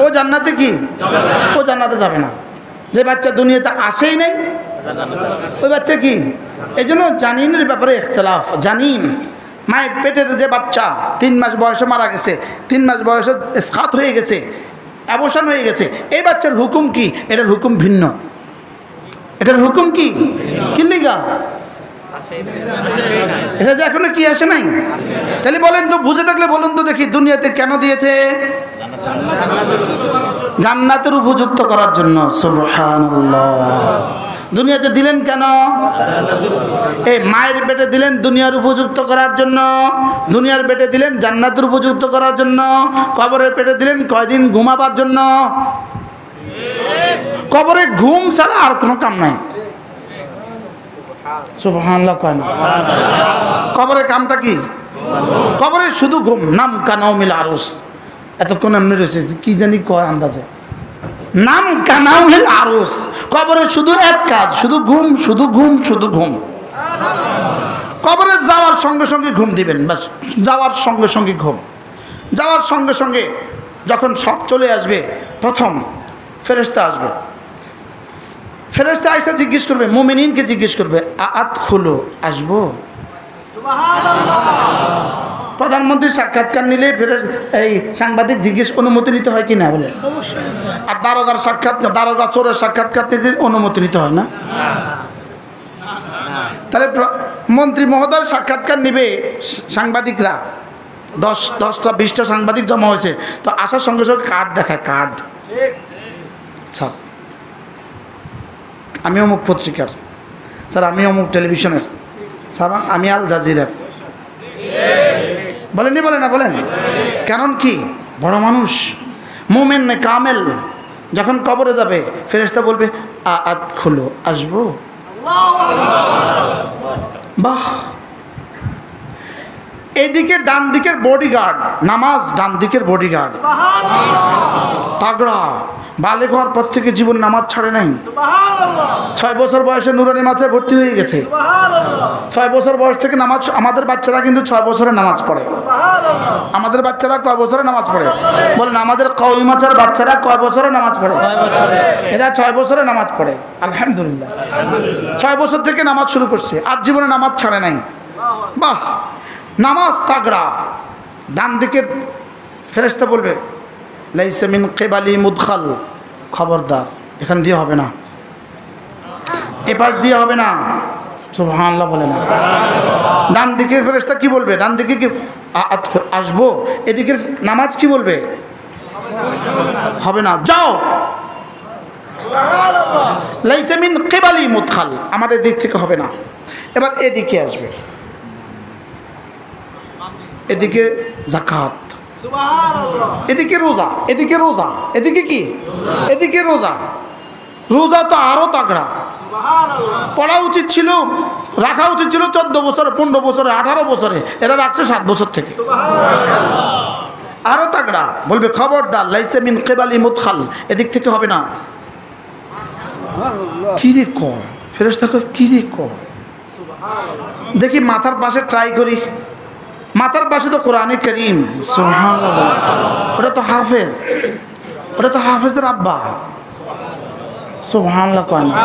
ও জান্নাতে কি ও জান্নাতে যাবে না। যে বাচ্চা দুনিয়াতে আসেই নাই ওই বাচ্চা কি? এই জন্য জানিনের ব্যাপারে ইখতিলাফ। জানিন মায়ের পেটের যে বাচ্চা 3 মাস বয়সে মারা গেছে, 3 মাস বয়সে ইসকাত হয়ে গেছে, অ্যাবর্শন হয়ে গেছে, এই বাচ্চার হুকুম কি? এটার হুকুম ভিন্ন। এটার হুকুম কি? কিল্লিগা এটা যে এখনো কি আসে নাই? তাহলে বলেন তো, বুঝে থাকলে বলুন তো দেখি, দুনিয়াতে কেন দিয়েছে? জান্নাতের উপযুক্ত করার জন্য। সুবহানাল্লাহ। দুনিয়াতে দিলেন কেন? এই মায়ের পেটে দিলেন দুনিয়ার উপযুক্ত করার জন্য, দুনিয়ার পেটে দিলেন জান্নাতের উপযুক্ত করার জন্য, কবরের পেটে দিলেন কয়দিন ঘুমাবার জন্য। কবরে ঘুম ছাড়া আর কোনো কাম নাই। সুবহানাল্লাহ। কবরের কামটা কি? কবরে শুধু ঘুম। নাম কানাউমিল আরুস, এতক্ষণ এমনি রয়েছে কি জানি কয় আন্দাজে, নাম কানাউমিল আরুস। কবরে শুধু এক কাজ, শুধু ঘুম, শুধু ঘুম, শুধু ঘুম। কবরে যাওয়ার সঙ্গে সঙ্গে ঘুম দিবেন, বাস। যাওয়ার সঙ্গে সঙ্গে ঘুম। যাওয়ার সঙ্গে সঙ্গে যখন সব চলে আসবে, প্রথম ফেরেশতা আসবে। ফেরেশতা আইসা জিজ্ঞেস করবে, মুমিনিনকে জিজ্ঞেস করবে, আত খুলো, আসবো? প্রধানমন্ত্রীর সাক্ষাৎকার নিলে এই সাংবাদিক জিজ্ঞেস অনুমতি নিতে হয় কি না বলে? আর দারোগার সাক্ষাৎকার, দারোগা চোরের সাক্ষাৎকার নিতে অনুমতি নিতে হয় না? তাহলে মন্ত্রী মহোদয় সাক্ষাৎকার নিবে, সাংবাদিকরা 10টা 20টা সাংবাদিক জমা হয়েছে, তো আসার সঙ্গে সঙ্গে কার্ড দেখায়, কার্ড, স্যার আমি অমুক পত্রিকার, স্যার আমি অমুক টেলিভিশনের, স্যার আমি আল জাজিরার। বলেননি? বলে না? বলেন। কারণ কি? বড় মানুষ, মুমিন নে কামেল। যখন কবরে যাবে, ফেরেশতা বলবে, আত খুলো, আসবো? বাহ। এইদিকে ডান দিকের বডিগার্ড, নামাজ ডান দিকের বডিগার্ড, তাগড়া। বালেগ হওয়ার পর থেকে জীবন নামাজ ছাড়ে নাই। 6 বছর বয়সে নুরানি মাছে ভর্তি হয়ে গেছে। 6 বছর বয়স থেকে নামাজ, আমাদের বাচ্চারা কিন্তু 6 বছরে নামাজ পড়ে। আমাদের বাচ্চারা কয় বছরে নামাজ পড়ে? বলেন, আমাদের কওমি মাছের বাচ্চারা কয় বছরে নামাজ পড়ে? এরা 6 বছরে নামাজ পড়ে। আলহামদুলিল্লাহ। 6 বছর থেকে নামাজ শুরু করছে, আর জীবনে নামাজ ছাড়ে নাই। বাহ। নামাজ তাগড়া। ডান দিকের ফেরেশতা বলবে, লাইসা মিন কিবালি মুদখাল, খবরদার এখান দিয়ে হবে না, এ পাশ দিয়ে হবে না। সুবহানাল্লাহ বলে না? ডান দিকের ফেরেশতা কি বলবে? ডান দিকে কি আসবো? এদিকের নামাজ কি বলবে? হবে না, যাও। লাইসা মিন কিবালি মুদখাল, আমাদের দিক থেকে হবে না। এবার এদিকে আসবে, এদিকে যাকাত, এদিকে রোজা, এদিকে রোজা, এদিকে কি? এদিকে রোজা। রোজা তো আরো তাগড়া। পড়া উচিত ছিল, রাখা উচিত ছিল 14 বছরে, 15 বছরে, 18 বছরে, এরা রাখছে 7 বছর থেকে। আরো তাগড়া। বলবে, খবরদার, লাইসা মিন কিবালি মুদখাল, এদিক থেকে হবে না। কি রে কয়? ফেরেশতা কয়, কি রে কয়? দেখি মাথার পাশে ট্রাই করি। মাথার পাশে তো কোরআনে কারীম। সুবহানাল্লাহ। ওটা তো হাফেজ, ওটা তো হাফেজের আব্বা। সুবহানাল্লাহ। কয় না?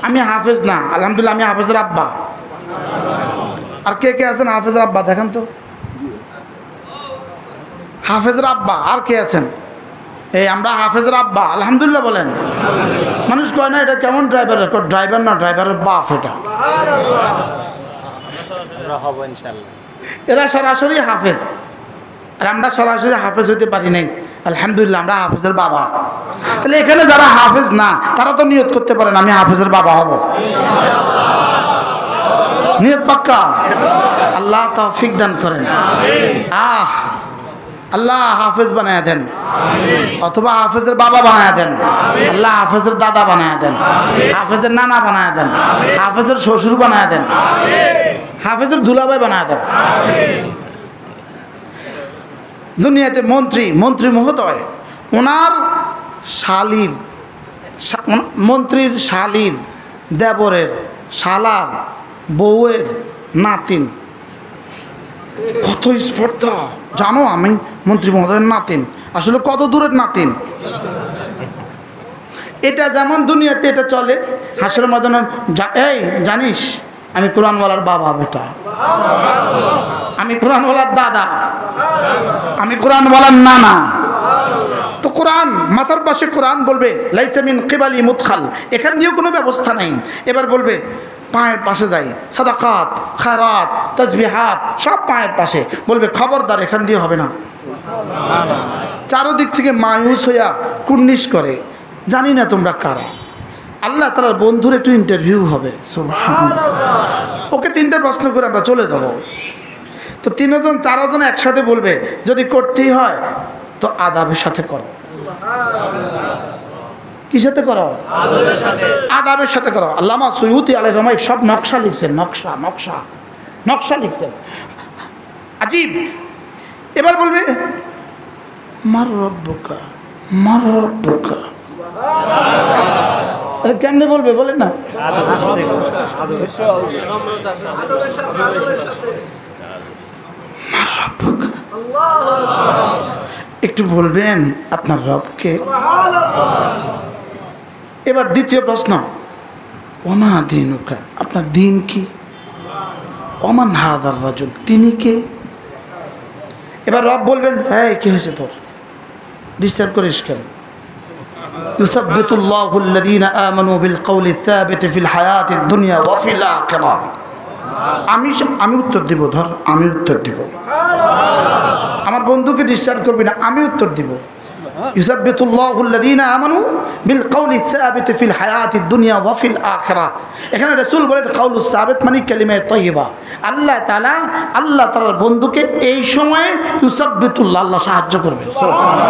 আমি হাফেজ না, আলহামদুলিল্লাহ আমি হাফেজের আব্বা। আর কে কে আছেন হাফেজের আব্বা? দেখেন তো, হাফেজের আব্বা আর কে আছেন? এই আমরা হাফেজের আব্বা, আলহামদুলিল্লাহ বলেন। মানুষ কয় না এটা কেমন ড্রাইভার? ড্রাইভার না, ড্রাইভারের বাপ এটা। এরা সরাসরি হাফেজ, আর আমরা সরাসরি হাফেজ হইতে পারি নাই। আলহামদুলিল্লাহ আমরা হাফেজের বাবা। তাহলে এখানে যারা হাফেজ না, তারা তো নিয়ত করতে পারেন আমি হাফেজের বাবা হব। নিয়ত পাক্কা? আল্লাহ তৌফিক দান করেন। আল্লাহ হাফেজ বানায় দেন, অথবা হাফেজের বাবা বানায় দেন, আল্লাহ হাফেজের দাদা বানায় দেন, হাফেজের নানা বানায় দেন, হাফেজের শ্বশুর বানায় দেন, হাফেজের দুলাভাই বানায় দেন। দুনিয়াতে মন্ত্রী মহোদয়, ওনার শালীর, মন্ত্রীর শালীর, দেবরের, শালার, বউয়ের নাতিন। কত স্পর্ধা জানো? আমি মন্ত্রী মহোদয়ের নাতিন, আসলে কত দূরের নাতিন। এটা যেমন দুনিয়াতে এটা চলে, হাসরের ময়দানে, এই জানিস আমি কোরআনওয়ালার বাবা বেটা, আমি কোরআনওয়ালার দাদা, আমি কোরআনওয়ালার নানা। তো কোরআন মাথার পাশে কোরআন বলবে লাইসা মিন কিবালি মুদখাল, এখান দিয়েও কোনো ব্যবস্থা নাই। এবার বলবে পায়ের পাশে যাই, সাদাকাত, খায়রাত, তাসবিহাত সব পায়ের পাশে। বলবে খবরদার এখান দিয়ে হবে না। চারোদিক থেকে মায়ুস হইয়া কুর্নিশ করে, জানি না তোমরা কারা। আল্লাহ তাআলার বন্ধুর একটু ইন্টারভিউ হবে, সুবহানাল্লাহ। ওকে 3টে প্রশ্ন করে আমরা চলে যাব। তো 3জন 4জন একসাথে বলবে যদি করতেই হয় তো আদাবের সাথে করো। কি সাথে করো? আদাবের সাথে করো। আল্লামা সুয়ুতি আলাইহিস সালাম সব নকশা লিখছেন, নকশা নকশা নকশা লিখছেন, আজীব। এবার বলবে মার রব্বুকা, মার রব্বুকা। কেমনে বলবে বলেন না? একটু বলবেন আপনার রবকে। এবার দ্বিতীয় প্রশ্ন, ওমা দিনুকা, আপনার দিন কি? ওমান হাদার রাজুল, তিনি কে? এবার রব বলবেন হ্যাঁ কি হয়েছে তোর, ডিস্টার্ব করিস কেন? ইউসাব্বিতুল্লাহু আল্লাযীনা আমানু বিল কওলি সাবিত ফিল হায়াতিদ দুনিয়া ওয়া ফিল আখিরাহ। আমি উত্তর দিব, ধর আমি উত্তর দিব, আমার বন্ধুকে ডিস্টার্ব করবি না, আমি উত্তর দিব। ইউসাব্বিতুল্লাহু আল্লাযীনা আমানু বিল কওলি সাবিত ফিল হায়াতিদ দুনিয়া ওয়া ফিল আখিরাহ। এখানে রাসূল বলেন কাউলুস সাবিত মানে কালিমা তাইয়্যিবা। আল্লাহ তাআলার বন্ধুকে এই সময়ে ইউসাব্বিতুল্লাহ, আল্লাহ সাহায্য করবে, সুবহানাল্লাহ।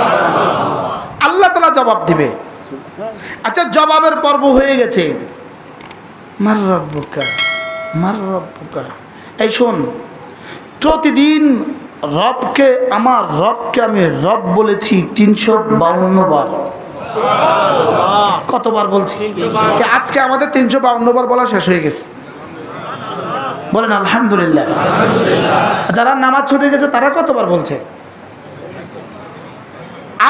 আল্লাহ তাআলা জবাব দিবে। আচ্ছা জবাবের পর্ব হয়ে গেছে, মার রব্বুকা, মার রব্বুকা। এই শোন, প্রতিদিন রবকে, আমার রবকে আমি রব বলেছি 352 বার। কতবার বলছি? আজকে আমাদের 352 বার বলা শেষ হয়ে গেছে। বলেন আলহামদুলিল্লাহ। যারা নামাজ ছুটে গেছে তারা কতবার বলছে?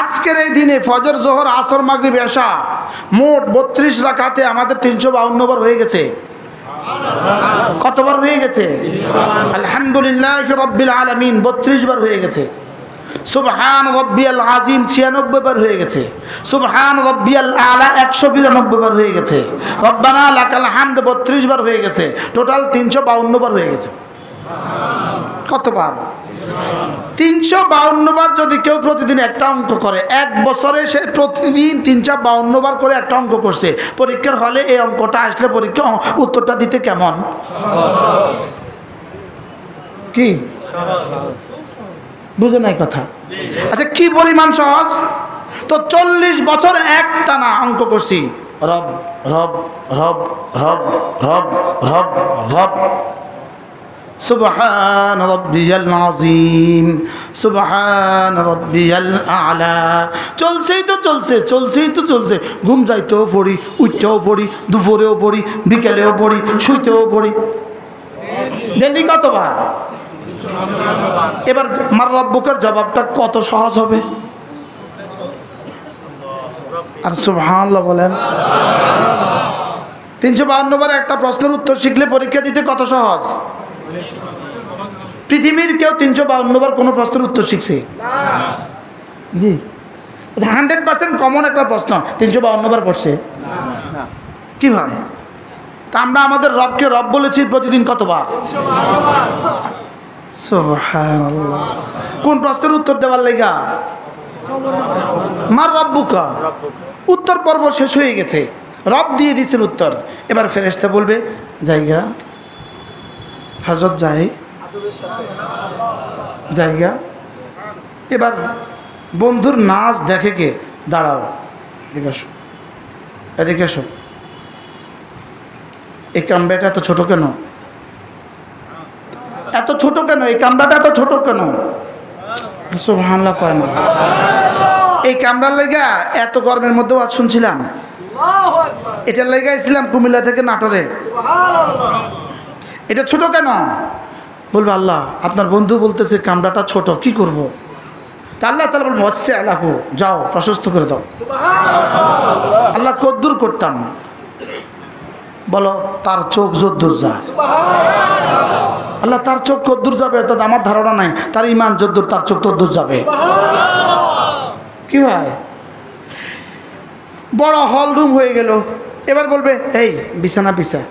আজকের এই দিনে ফজর, জোহর, আসর, মাগরিব, এশা মোট 32 রাকাতে আমাদের 352 বার হয়ে গেছে। কতবার হয়ে গেছে? আলহামদুলিল্লাহ রাব্বিল আলামিন 32 বার হয়ে গেছে। সুবহান রাব্বিয়াল আযীম 96 বার হয়ে গেছে। সুবহান রাব্বিয়াল আলা 192 বার হয়ে গেছে। রব্বানা লাকাল হামদ 32 বার হয়ে গেছে। টোটাল 352 বার হয়ে গেছে। কতবার? 352 বার। যদি কেউ প্রতিদিন একটা অঙ্ক করে, এক বছরে সে প্রতিদিন 352 বার করে একটা অঙ্ক করছে, পরীক্ষার হলে এই অঙ্কটা আসলে পরীক্ষা উত্তরটা দিতে কেমন? কি বুঝে নাই কথা? আচ্ছা কি পরিমাণ সহজ? তো 40 বছর একটানা অঙ্ক করছি, রব রব রব রব রব রব রব, সুবহান রাব্বিয়াল আযীম, সুবহান রাব্বিয়াল আ'লা। চলছেই তো চলছে। ঘুম যাইতেও পড়ি, উঠতেও পড়ি, দুপুরেও পড়ি, বিকেলেও পড়ি, শুইতেও পড়ি। ডেলি কতবার? এবার মার রব্বুকার জবাবটা কত সহজ হবে? আর সুবহানাল্লাহ বলেন। 352 বার একটা প্রশ্নের উত্তর শিখলে পরীক্ষা দিতে কত সহজ? পৃথিবীর কেউ 352 বার কোনো প্রশ্নের উত্তর শিখছে? জি, 100% কমন একটা প্রশ্ন 352 বার করছে। কি ভাই? তা আমরা আমাদের রবকে রব বলেছি প্রতিদিন কতবার? সুবহানাল্লাহ। কোন প্রশ্নের উত্তর দেওয়ার লাগা? মার রব্বুকা। উত্তর পর্ব শেষ হয়ে গেছে, রব দিয়ে দিচ্ছেন উত্তর। এবার ফেরেশতা বলবে জায়গা, হযরত জায়গা। এবার বন্ধুর নাচ দেখে কে? দাঁড়াও, এদিকে এসো। এই কামরাটা এত ছোট কেন? এত ছোট কেন? এই কামরাটা এত ছোট কেন? সুবহানাল্লাহ করেন। এই কামরার লাগা এত গরমের মধ্যেও আজ শুনছিলাম, এটার লাগা ছিলাম কুমিল্লা থেকে নাটোরে। এটা ছোট কেন? বলবে আল্লাহ আপনার বন্ধু বলতেছে কামরাটা ছোট, কি করব? তা আল্লাহ তাআলা বলবেন ওয়াসি আলাহু, যাও প্রশস্ত করে দাও। আল্লাহ কদ্দুর করতাম, বলো তার চোখ যদ্দূর যায়। আল্লাহ তার চোখ কদ্দূর যাবে তো আমার ধারণা নাই, তার ইমান যদ্দূর তার চোখ তদ্দূর যাবে। কি হয়, বড় হল রুম হয়ে গেল, এবার বলবে এই বিছানা বিছা,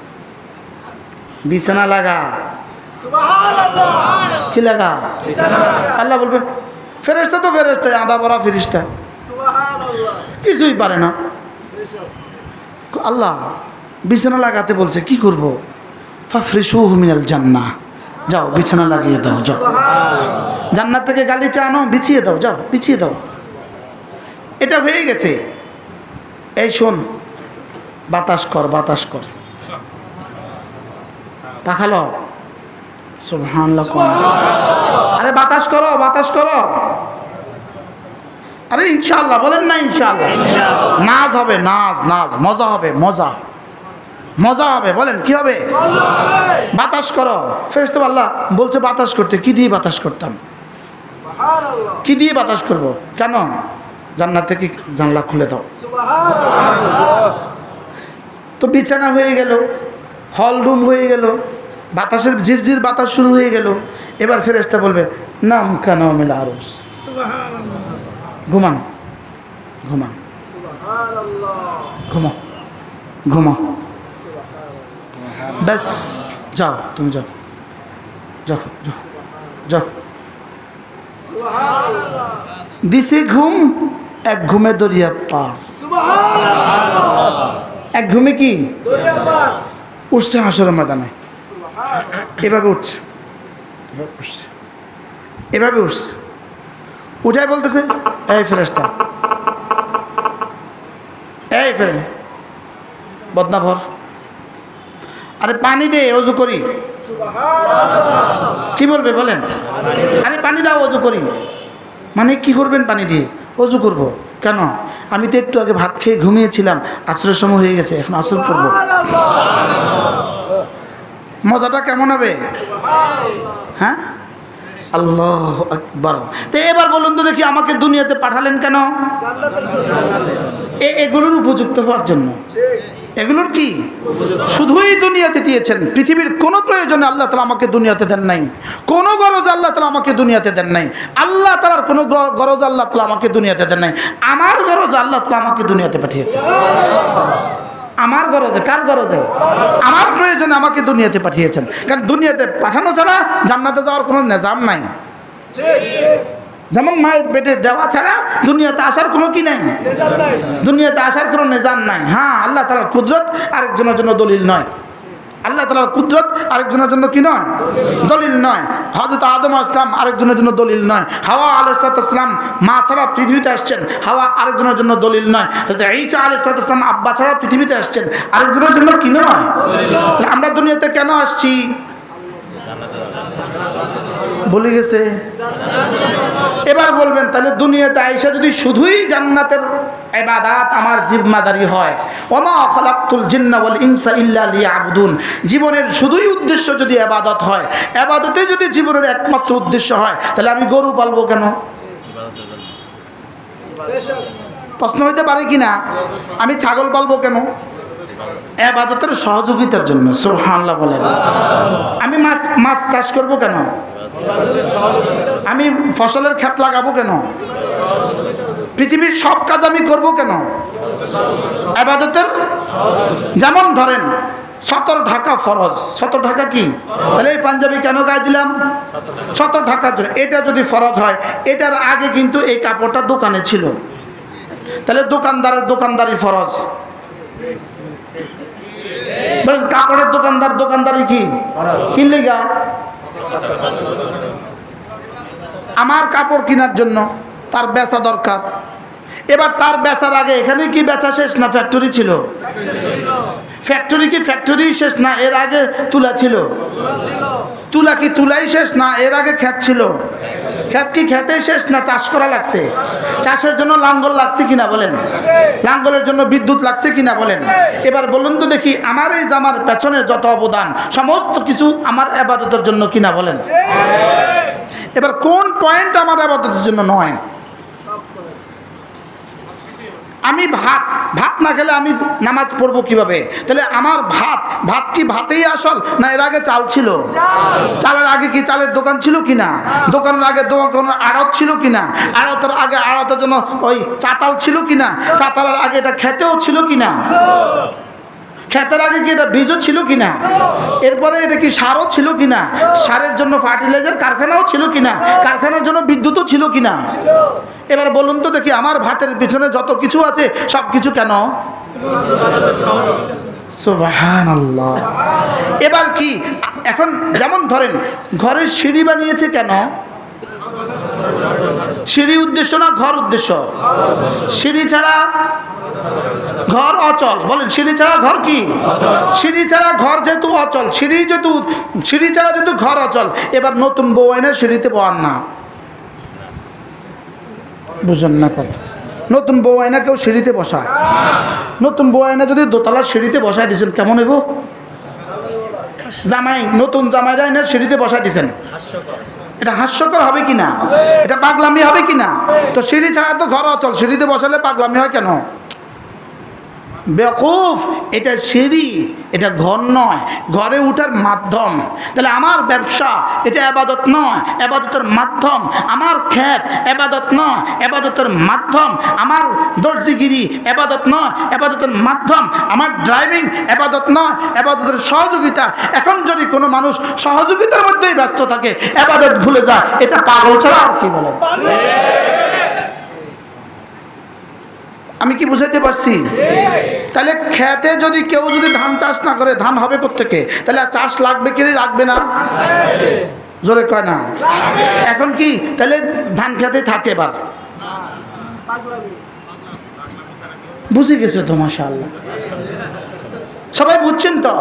বিছানা লাগা। কি লাগা? আল্লাহ বলবে ফেরেশতা তো ফেরেশতা, আদা বড়া ফেরেশতা, কিছুই পারে না। আল্লাহ বিছানা লাগাতে বলছে, কি করব? ফাফরিশুহু মিনাল জান্নাহ, যাও বিছানা লাগিয়ে দাও, যাও জান্নাত থেকে গালিচা আনো, বিছিয়ে দাও, যাও বিছিয়ে দাও। এটা হয়ে গেছে। এই শোন, বাতাস কর, বাতাস কর, পাখালো সুবহানাল্লাহ। আরে বাতাস করো, বাতাস করো। আরে ইনশাআল্লাহ বলেন না, ইনশাআল্লাহ। নাচ হবে, নাচ, নাচ, মজা হবে, মজা, মজা হবে। বলেন কি হবে? বাতাস করো। ফেরেশতা আল্লাহ বলছে বাতাস করতে, কি দিয়ে বাতাস করতাম? কি দিয়ে বাতাস করব? কেন? জান্নাত থেকে জানলা খুলে দাও। তো বিছানা হয়ে গেল, হল রুম হয়ে গেল, বাতাসের ঝিরঝির বাতাস শুরু হয়ে গেল। এবার ফেরেশতা বলবে নাম কানা মিল আরশ, ঘুমান, ঘুমান, ঘুমো, ঘুমো, ব্যাস যাও, তুমি যাও, যাও, যাও, যাও। দিছে ঘুম, এক ঘুমে দরিয়া পার। এক ঘুমে কি উঠছে হাসরের ময়দানে, এভাবে উঠছে, এভাবে উঠছে, এভাবে উঠছে, উঠাই বলতেছে এই ফেরেশতা, এই ফেরেন বদনা ভর, আরে পানি দে ওযু করি। কি বলবে বলেন? আরে পানি দাও ওযু করি। মানে কি করবেন পানি দিয়ে? ওযু করব। কেন? আমি তো একটু আগে ভাত খেয়ে ঘুমিয়েছিলাম, আসরের সময় হয়ে গেছে, এখন আসর করব। মজাটা কেমন হবে? হ্যাঁ, আল্লাহু আকবার। তো এবার বলুন তো দেখি, আমাকে দুনিয়াতে পাঠালেন কেন? এগুলোর উপযুক্ত হওয়ার জন্য। এগুলোর কি শুধুই দুনিয়াতে দিয়েছেন, পৃথিবীর কোনো প্রয়োজনে আল্লাহ তাআলা আমাকে দুনিয়াতে দেন নাই, কোনো গরজে আল্লাহ তাআলা আমাকে দুনিয়াতে দেন নাই। আল্লাহ তাআলার কোনো গরজ আল্লাহ তাআলা আমাকে দুনিয়াতে দেন নাই, আমার গরজ আল্লাহ তাআলা আমাকে দুনিয়াতে পাঠিয়েছেন। আমার গরজে, কার গরজে? আমার প্রয়োজনে আমাকে দুনিয়াতে পাঠিয়েছেন। কারণ দুনিয়াতে পাঠানো ছাড়া জান্নাতে যাওয়ার কোনো নিজাম নাই। যেমন মায়ের পেটে দেওয়া ছাড়া দুনিয়াতে আসার কোনো কি নাই, দুনিয়াতে আসার কোনো নিজাম নাই। হ্যাঁ, আল্লাহ তাআলার কুদরত আরেকজনের জন্য দলিল নয়। আল্লাহ তাআলার কুদরত আরেকজনের জন্য কি নয়? দলিল নয়। হযরত আদম আলাইহিস সালাম আরেকজনের জন্য দলিল নয়। হাওয়া আলাইহিস সালাম মা ছাড়া পৃথিবীতে আসছেন, হাওয়া আরেকজনের জন্য দলিল নয়। হযরত ঈসা আলাইহিস সালাম আব্বা ছাড়া পৃথিবীতে আসছেন, আরেকজনের জন্য কি নয়। আমরা দুনিয়াতে কেন আসছি? বলে গেছে। এবার বলবেন তাহলে দুনিয়াতে আইসা যদি শুধুই জান্নাতের ইবাদত আমার জিম্মাদারি হয়, ওমা খালাকতুল জিন্না ওয়াল ইনসা ইল্লা লিয়াবুদুন, জীবনের শুধুই উদ্দেশ্য যদি ইবাদত হয়, ইবাদতে যদি জীবনের একমাত্র উদ্দেশ্য হয়, তাহলে আমি গরু পালবো কেন? প্রশ্ন হইতে পারে কিনা? আমি ছাগল পালবো কেন? ইবাদতের সহযোগিতার জন্য। সুবহানাল্লাহ বলেন। আমি মাছ চাষ করব কেন? আমি ফসলের ক্ষেত লাগাবো কেন? পৃথিবীর সব কাজ আমি করব কেন? ইবাদতের। যেমন ধরেন সতর ঢাকা ফরজ। সতর ঢাকা কি? তাহলে এই পাঞ্জাবি কেন গায়ে দিলাম? সতর ঢাকার জন্য। এটা যদি ফরজ হয়, এটার আগে কিন্তু এই কাপড়টা দোকানে ছিল, তাহলে দোকানদারের দোকানদারি ফরজ। কাপড়ের দোকানদার দোকানদারি কি কিনলে গা? আমার কাপড় কেনার জন্য তার বেচা দরকার। এবার তার বেচার আগে এখানে কি বেচা শেষ না ফ্যাক্টরি ছিল? ফ্যাক্টরি কি ফ্যাক্টরি শেষ না এর আগে তুলা ছিল? তুলা কি তুলাই শেষ না এর আগে ক্ষেত ছিল? ক্ষেত কি খেতে শেষ না চাষ করা লাগছে? চাষের জন্য লাঙ্গল লাগছে কিনা বলেন? লাঙ্গলের জন্য বিদ্যুৎ লাগছে কিনা বলেন? এবার বলুন তো দেখি, আমার এই জামার পেছনে যত অবদান সমস্ত কিছু আমার ইবাদতের জন্য কিনা বলেন? এবার কোন পয়েন্ট আমার ইবাদতের জন্য নয়? আমি ভাত ভাত না খেলে আমি নামাজ পড়বো কিভাবে? তাহলে আমার ভাত কি ভাতেই আসল, না এর আগে চাল ছিল? চালের আগে কি চালের দোকান ছিল কিনা? দোকানের আগে দোকান আড়ত ছিল কিনা? আড়তের আগে আড়তের জন্য ওই চাতাল ছিল কিনা? চাতালের আগে এটা খেতেও ছিল কিনা? খেতের আগে কি এটা বীজও ছিল কিনা? এরপরে এটা কি সারও ছিল কিনা? সারের জন্য ফার্টিলাইজার কারখানাও ছিল কিনা? কারখানার জন্য বিদ্যুৎও ছিল কিনা? এবার বলুন তো দেখি, আমার ভাতের পিছনে যত কিছু আছে সব কিছু কেন? সুবহানাল্লাহ। এবার কি এখন যেমন ধরেন ঘরের সিঁড়ি বানিয়েছে কেন? সিঁড়ি উদ্দেশ্য না ঘর উদ্দেশ্য? সিঁড়ি ছাড়া ঘর অচল। বলেন সিঁড়ি ছাড়া ঘর কি? সিঁড়ি ছাড়া ঘর যেহেতু অচল, সিঁড়ি ছাড়া যেহেতু ঘর অচল, এবার নতুন বউ এনে সিঁড়িতে বয়ান না, বুঝেন না কথা? নতুন বউ আয়না কেউ সিঁড়িতে বসায়? নতুন বউ আয়না যদি দোতলার সিঁড়িতে বসায় দিয়েছেন কেমন হইব? নতুন জামাইরা এনে সিঁড়িতে বসায় দিয়েছেন, এটা হাস্যকর হবে কিনা? এটা পাগলামি হবে কিনা? তো সিঁড়ি ছাড়া তো ঘর অচল, সিঁড়িতে বসালে পাগলামি হয় কেন? বেকুফ, এটা সিঁড়ি, এটা ঘর নয়, ঘরে উঠার মাধ্যম। তাহলে আমার ব্যবসা এটা আবাদত নয়, আবাদতের মাধ্যম। আমার ক্ষেত আবাদত নয়, আবাদতের মাধ্যম। আমার দর্জিগিরি আবাদত নয়, আবাদতের মাধ্যম। আমার ড্রাইভিং আবাদত নয়, আবাদতের সহযোগিতা। এখন যদি কোনো মানুষ সহযোগিতার মধ্যেই ব্যস্ত থাকে, আবাদত ভুলে যায়, এটা পাগল ছাড়া আর কি বলে? আমি কি বুঝাইতে পারছি? তাহলে খেতে যদি কেউ যদি ধান চাষ না করে, ধান হবে কোত্থেকে? তাহলে চাষ লাগবে কি লাগবে না? জোরে কয় না? এখন কি তাহলে ধান খেতে থাকে? এবার বুঝে গেছে তো, মাশাআল্লাহ, সবাই বুঝছেন তো?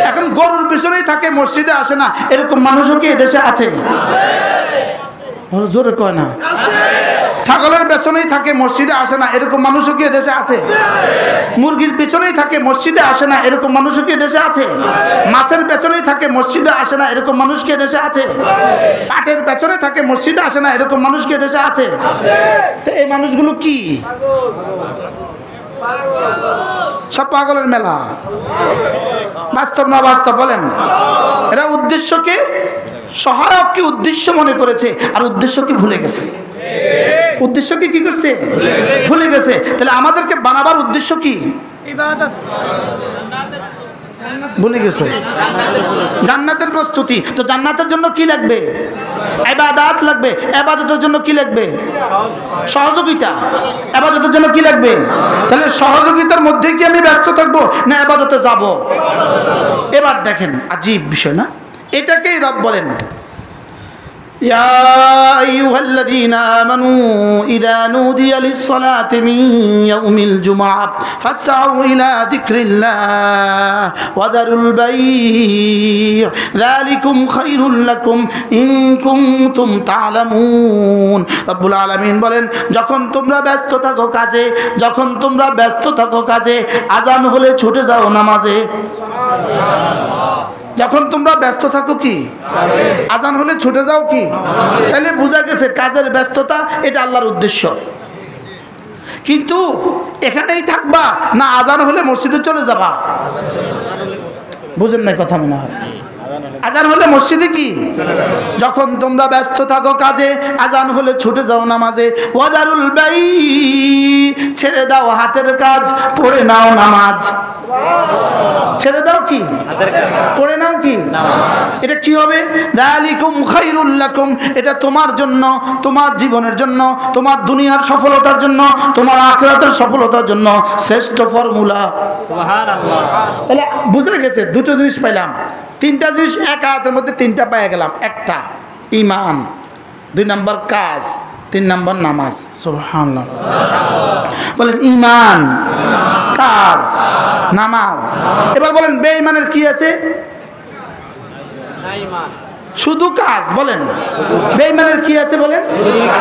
এখন গরুর পিছনেই থাকে, মসজিদে আসে না, এরকম মানুষও কি এদেশে আছে? জোরে কয় না? ছাগলের পেছনেই থাকে, মসজিদে আসে না, এরকম মানুষও কি দেশে আছে? মুরগির পেছনেই থাকে, মসজিদে আসে না, এরকম মানুষও কি দেশে আছে? মাছের পেছনেই থাকে, মসজিদে আসে না, এরকম মানুষ কি দেশে আছে? পাটের পেছনে থাকে, মসজিদে আসে না, এরকম মানুষ কি দেশে আছে? তো এই মানুষগুলো কি সব পাগলের মেলা? বাস্তব না বাস্তব বলেন? এরা উদ্দেশ্যকে সহায়ক কি উদ্দেশ্য মনে করেছে, আর উদ্দেশ্যকে ভুলে গেছে। উদ্দেশ্যকে কি করছে? ভুলে গেছে। তাহলে আমাদেরকে বানাবার উদ্দেশ্য কি? ইবাদত। ভুলে গেছে। জান্নাতের প্রস্তুতি। তো জান্নাতের জন্য কি লাগবে? ইবাদত লাগবে। ইবাদতের জন্য কি লাগবে? সহযোগিতা। ইবাদতের জন্য কি লাগবে? তাহলে সহযোগিতার মধ্যে কি আমি ব্যস্ত থাকবো, না ইবাদতে যাব? এবার দেখেন আজীব বিষয় না? এটাকেই রব বলেন, يا أيها الذين آمنوا إذا نودي للصلاة من يوم الجمعة فاسعوا إلى ذكر الله وذروا البيع ذلكم خير لكم إن كنتم تعلمون। রব্বুল আলামিন বলেন, যখন তোমরা ব্যস্ত থাকো কাজে, যখন তোমরা ব্যস্ত থাকো কাজে, আজান হলে ছুটে যাও নামাজে। যখন তোমরা ব্যস্ত থাকো কি? আজান হলে ছুটে যাও কি? তাহলে বোঝা গেছে কাজের ব্যস্ততা এটা আল্লাহর উদ্দেশ্য। কিন্তু এখানেই থাকবা না আজান হলে মসজিদে চলে যাবা? বুঝেন না কথা মনে হয়? আজান হলে মসজিদে কি? যখন তোমরা ব্যস্ত থাকো কাজে, আজান হলে ছুটে যাও নামাজে। ওয়াদারুল বাই, ছেড়ে দাও হাতের কাজ, পড়ে নাও নামাজ। ছেড়ে দাও কি? পড়ে নাও কি? এটা কি হবে? যালিকুম খায়রুল লাকুম, এটা তোমার জন্য, তোমার জীবনের জন্য, তোমার দুনিয়ার সফলতার জন্য, তোমার আখিরাতের সফলতার জন্য শ্রেষ্ঠ ফর্মুলা। সুবহানাল্লাহ। তাহলে বুঝে গেছে দুটো জিনিস পাইলাম, তিনটা জিনিস এক আয়াতের মধ্যে তিনটা পেয়ে গেলাম। একটা ঈমান, দুই নম্বর কাজ, তিন নম্বর নামাজ। সুবহানাল্লাহ বলেন, ঈমান, কাজ, নামাজ। এবার বলেন বেঈমানের কি আছে? শুধু কাজ। বলেন বেঈমানের কি আছে বলেন?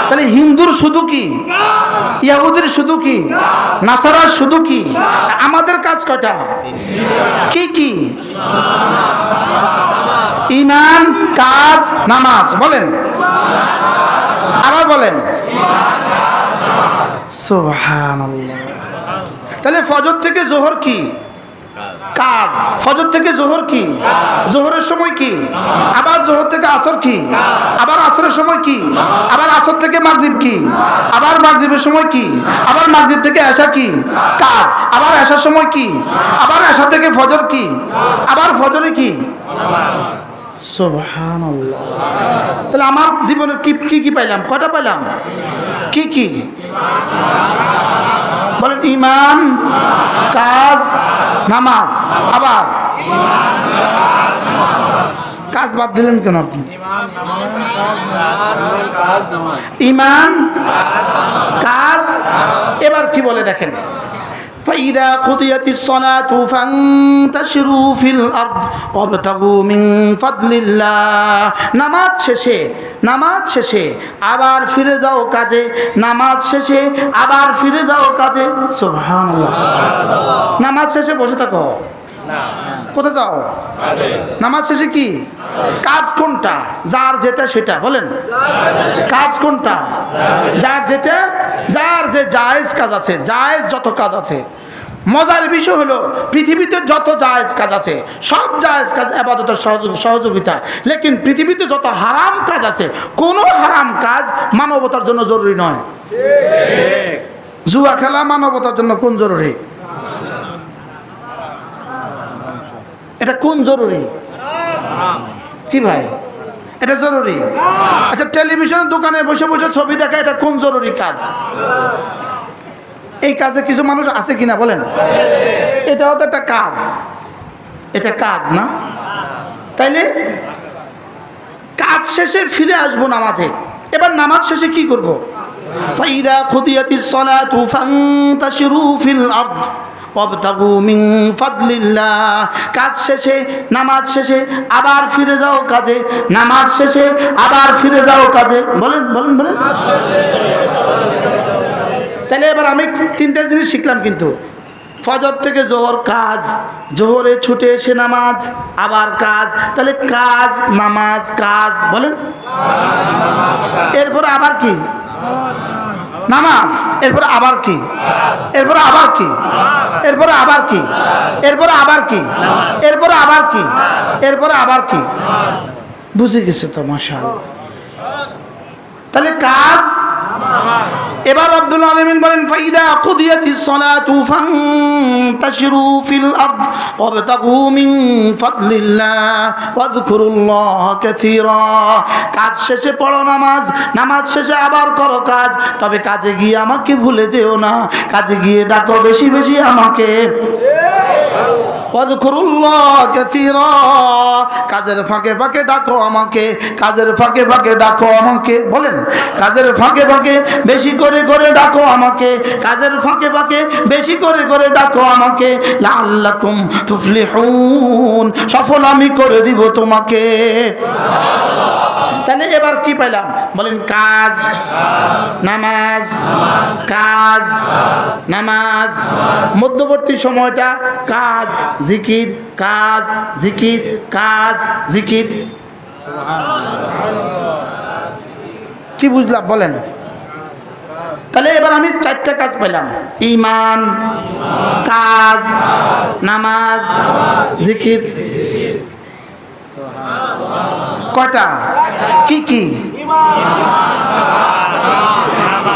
তাহলে হিন্দুর শুধু কি? ইহুদির শুধু কি? নাসারার শুধু কি? আমাদের কাজ কয়টা? কি কি? ঈমান, কাজ, নামাজ। বলেন আবার বলেন। সুবহানাল্লাহ। তাহলে ফজর থেকে জোহর কি কাজ, ফজর থেকে জোহর কি, জোহরের সময় কি, আবার জোহর থেকে আসর কি, আবার আসরের সময় কি, আবার আসর থেকে মাগরিব কি, আবার মাগরিবের সময় কি, আবার মাগরিব থেকে এশা কি কাজ, আবার এশার সময় কি, আবার এশা থেকে ফজর কি, আবার ফজরে কি। সুবহানাল্লাহ। তাহলে আমার জীবনে কি কি পাইলাম, কয়টা পাইলাম, কি কি বলেন? ঈমান, কাজ, নামাজ, আবার কাজ বাদ দিলেন কেন আপনি? ঈমান, কাজ, এবার কি বলে দেখেন, فإذا قضيت الصلاة فانتشروا في الأرض وابتغوا من فضل الله। নামাজ শেষে আবার ফিরে যাও কাজে, নামাজ শেষে আবার ফিরে যাও কাজে। সুবহানাল্লাহ। নামাজ শেষে বসে থাকো, কোথায় যাও? নামাজ শেষে কি কাজ? কোনটা? যার যেটা সেটা বলেন। কাজ কোনটা? যার যেটা, যার যে জায়েজ কাজ আছে, জায়েজ যত কাজ আছে। মজার বিষয় হলো পৃথিবীতে যত জায়েজ কাজ আছে সব জায়েজ কাজ ইবাদতের সহযোগিতা, লেকিন পৃথিবীতে যত হারাম কাজ আছে কোনো হারাম কাজ মানবতার জন্য জরুরি নয়। জুয়া খেলা মানবতার জন্য কোন জরুরি? এটা কোন জরুরি? কি ভাই, এটা জরুরি? আচ্ছা, টেলিভিশনের দোকানে বসে বসে ছবি দেখা, এটা কোন জরুরি কাজ? এই কাজে কিছু মানুষ আছে কিনা বলেন? এটাও তো একটা কাজ, এটা কাজ না? তাইলে কাজ শেষে ফিরে আসবো নামাজে। এবার নামাজ শেষে কি করবো? ফাইদা খুদিয়াতিস সালাতু ফান্তাশিরু ফিল আরদ ওয়াবতাগু মিন ফাদলিল্লাহ। কাজ শেষে, নামাজ শেষে আবার ফিরে যাও কাজে, নামাজ শেষে আবার ফিরে যাও কাজে। বলেন বলেন বলেন। তাহলে এবার আমি তিনটা জিনিস শিখলাম কিন্তু। ফজর থেকে জোহর কাজ, জোহরে ছুটে এসে নামাজ, আবার কাজ। তাহলে কাজ, নামাজ, কাজ, বলেন। এরপরে আবার কি? নামাজ। এরপরে আবার কি? এরপরে আবার কি? এরপরে আবার কি? এরপরে আবার কি? এরপরে আবার কি? এরপরে আবার কি? বুঝে গেছে তো, মাশাআল্লাহ। তাহলে কাজ। এবার রব্বুল আলামিন বলেন ফাইদা কুদিয়াতিস সালাতু ফান্তাশিরু ফিল আরদ ওয়াবতাগু মিন ফাদলিল্লাহ ওয়াযকুরুল্লাহ কাসীরা। কাজ শেষে পড়ো নামাজ, নামাজ শেষে আবার করো কাজ, তবে কাজে গিয়ে আমাকে ভুলে যেও না, কাজে গিয়ে ডাকো বেশি বেশি আমাকে। ওয়াযকুরুল্লাহ কাসীরা। কাজের ফাঁকে ফাঁকে ডাকো আমাকে, কাজের ফাঁকে ফাঁকে ডাকো আমাকে। বলেন, কাজের ফাঁকে ফাঁকে বেশি করে করে ডাকো আমাকে, কাজের ফাঁকে ফাঁকে বেশি করে করে ডাকো আমাকে। লাআল্লাকুম তুফলিহুন। সফল আমি করে দিব তোমাকে। তাহলে এবার কি পাইলাম বলেন? কাজ, নামাজ, কাজ, নামাজ। মধ্যবর্তী সময়টা কাজ, জিকির, কাজ, জিকির, কাজ, জিকির। কি বুঝলাম বলেন? তাহলে এবার আমি চারটা কাজ পেলাম: ঈমান, কাজ, নামাজ, জিকির। কয়টা? কি কি?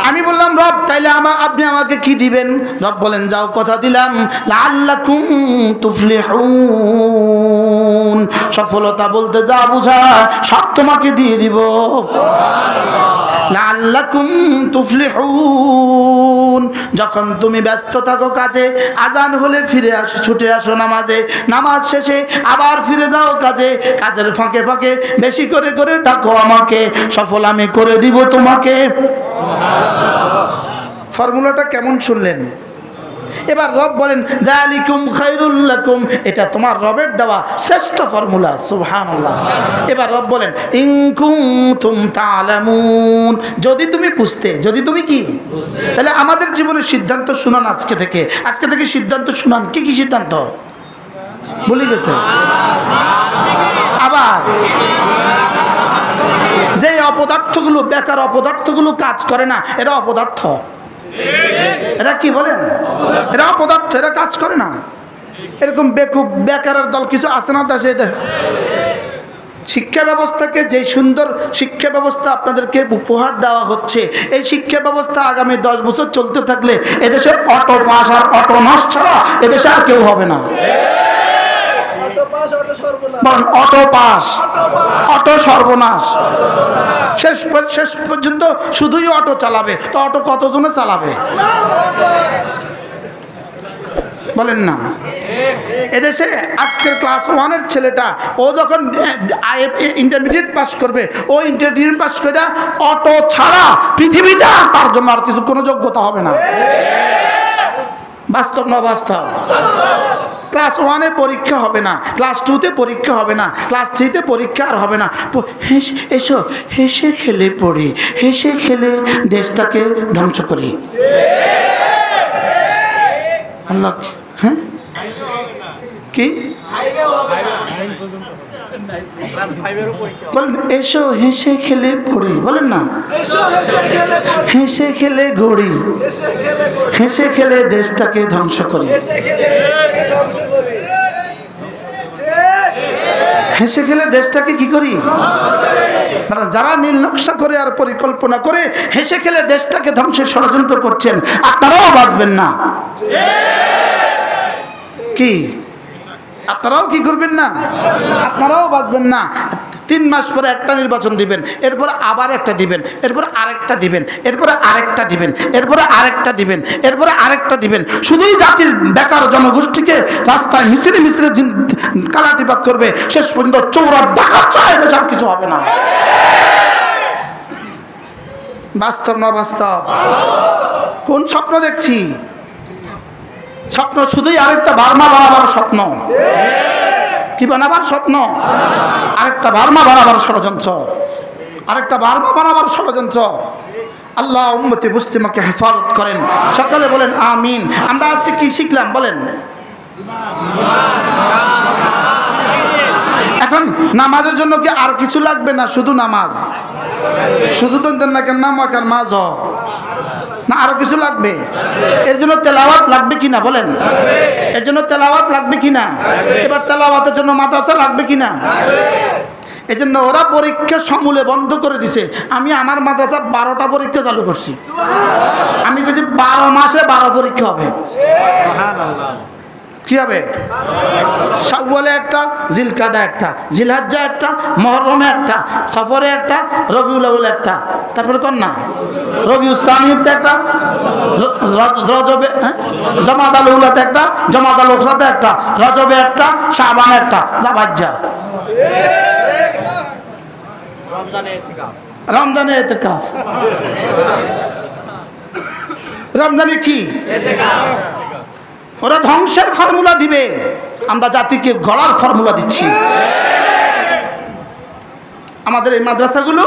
আমি বললাম রব তাইলে আপনি আমাকে কি দিবেন? রব বলেন যাও কথা দিলাম, লাআল্লাকুম তুফলিহুন। সফলতা বলতে যা বুঝা সব তোমাকে দিয়ে দিব। লাআল্লাকুম তুফলিহুন। যখন তুমি ব্যস্ত থাকো কাজে, আজান হলে ফিরে আসো, ছুটে আসো নামাজে, নামাজ শেষে আবার ফিরে যাও কাজে, কাজের ফাঁকে ফাঁকে বেশি করে করে ডাকো আমাকে, সফল আমি করে দিব তোমাকে। ফর্মুলাটা কেমন শুনলেন? এবার রব বলেন যালিকুম খায়রুল লাকুম। এটা তোমার রবের দেওয়া শ্রেষ্ঠ ফর্মুলা। সুবহানাল্লাহ। এবার রব বলেন ইন কুনতুম তা'লামুন। যদি তুমি বুঝতে, যদি তুমি কি বুঝতে। তাহলে আমাদের জীবনের সিদ্ধান্ত শুনান আজকে থেকে। আজকে থেকে সিদ্ধান্ত শুনান। কি কি সিদ্ধান্ত? ভুলে গেছে? আবার যে অপদার্থগুলো, বেকার অপদার্থগুলো কাজ করে না, এরা অপদার্থ। এরা কি বলেন? এরা অপদার্থ, এরা কাজ করে না। এরকম বেকুব বেকারের দল কিছু আছে না দেশে। শিক্ষা ব্যবস্থাকে যে সুন্দর শিক্ষা ব্যবস্থা আপনাদেরকে উপহার দেওয়া হচ্ছে, এই শিক্ষা ব্যবস্থা আগামী 10 বছর চলতে থাকলে এদেশের অটো পাস আর অটো নষ্ট ছাড়া এদেশে আর কেউ হবে না। অটো পাস, অটো সর্বনাশ। শেষ পর্যন্ত শুধুই অটো চালাবে, তো অটো কতজনে চালাবে বলেন না? এদেশে আজকের ক্লাস 1-এর ছেলেটা ও যখন ইন্টারমিডিয়েট পাস করবে, ও ইন্টারমিডিয়েট পাস করে অটো ছাড়া পৃথিবীতে আর তার জন্য আর কিছু কোনো যোগ্যতা হবে না। বাস্তব না বাস্তব? ক্লাস 1-এ পরীক্ষা হবে না, ক্লাস 2-তে পরীক্ষা হবে না, ক্লাস 3-তে পরীক্ষা আর হবে না। এসো হেসে খেলে পড়ি, হেসে খেলে দেশটাকে ধ্বংস করি। আল্লাহ, হ্যাঁ কি বলেন? এসো হেসে খেলে পড়ি, বলেন না? হেসে খেলে গড়ি, হেসে খেলে দেশটাকে ধ্বংস করি। হেসে খেলে দেশটাকে কি করি? যারা নীল নকশা করে আর পরিকল্পনা করে হেসে খেলে দেশটাকে ধ্বংসের ষড়যন্ত্র করছেন, আপনারাও বাঁচবেন না। কি আপনারাও কি করবেন না? আপনারাও বাঁচবেন না। 3 মাস পরে একটা নির্বাচন দিবেন, এরপর আবার একটা দিবেন, এরপর আরেকটা দিবেন, এরপরে আরেকটা দিবেন, এরপরে আরেকটা দিবেন, এরপরে আরেকটা দিবেন। শুধুই জাতির বেকার জনগোষ্ঠীকে রাস্তায় মিছিলে মিছিলে কালাতিপাত করবে। শেষ পর্যন্ত চোর আর ডাকাত চায়, আর কিছু হবে না। বাস্তব না বাস্তব? কোন স্বপ্ন দেখছি? স্বপ্ন শুধুই আরেকটা বার্মা বানাবার স্বপ্ন। কি বানাবার স্বপ্ন? আরেকটা বার্মা বানাবার ষড়যন্ত্র, আরেকটা বার্মা বানাবার ষড়যন্ত্র। আল্লাহ উম্মতে মুসলিমাকে হেফাজত করেন। সকালে বলেন আমিন। আমরা আজকে কি শিখলাম বলেন? এখন নামাজের জন্য কি আর কিছু লাগবে না? শুধু নামাজ, শুধু তো দেন না কেন নামাজ আর মাজ না, আরো কিছু লাগবে? এর জন্য তেলাওয়াত লাগবে কিনা বলেন? এর জন্য তেলাওয়াত লাগবে কিনা? এবার তেলাওয়াতের জন্য মাদ্রাসা লাগবে কিনা? এই জন্য ওরা পরীক্ষা সমূলে বন্ধ করে দিছে। আমি আমার মাদ্রাসা 12টা পরীক্ষা চালু করছি। আমি বলছি 12 মাসে 12 পরীক্ষা হবে। কি হবে? শাওয়ালে একটা, জিলকাদা একটা, জিলহজ্জা একটা, মুহররমে একটা, সফরে একটা, রবিউল আউয়ালে একটা, তারপরে কোন না রবিউল সানিতে একটা, রজবে জমাদাল উলাতে একটা, জমাদাল উখরাতে একটা, রজবে একটা, শাবানে একটা, জাবাজ্জা, রমজানে ইতিকাফ। রমজানে কি? ওরা ধ্বংসের ফর্মুলা দিবে, আমরা জাতিকে গড়ার ফর্মুলা দিচ্ছি। আমাদের এই মাদ্রাসাগুলো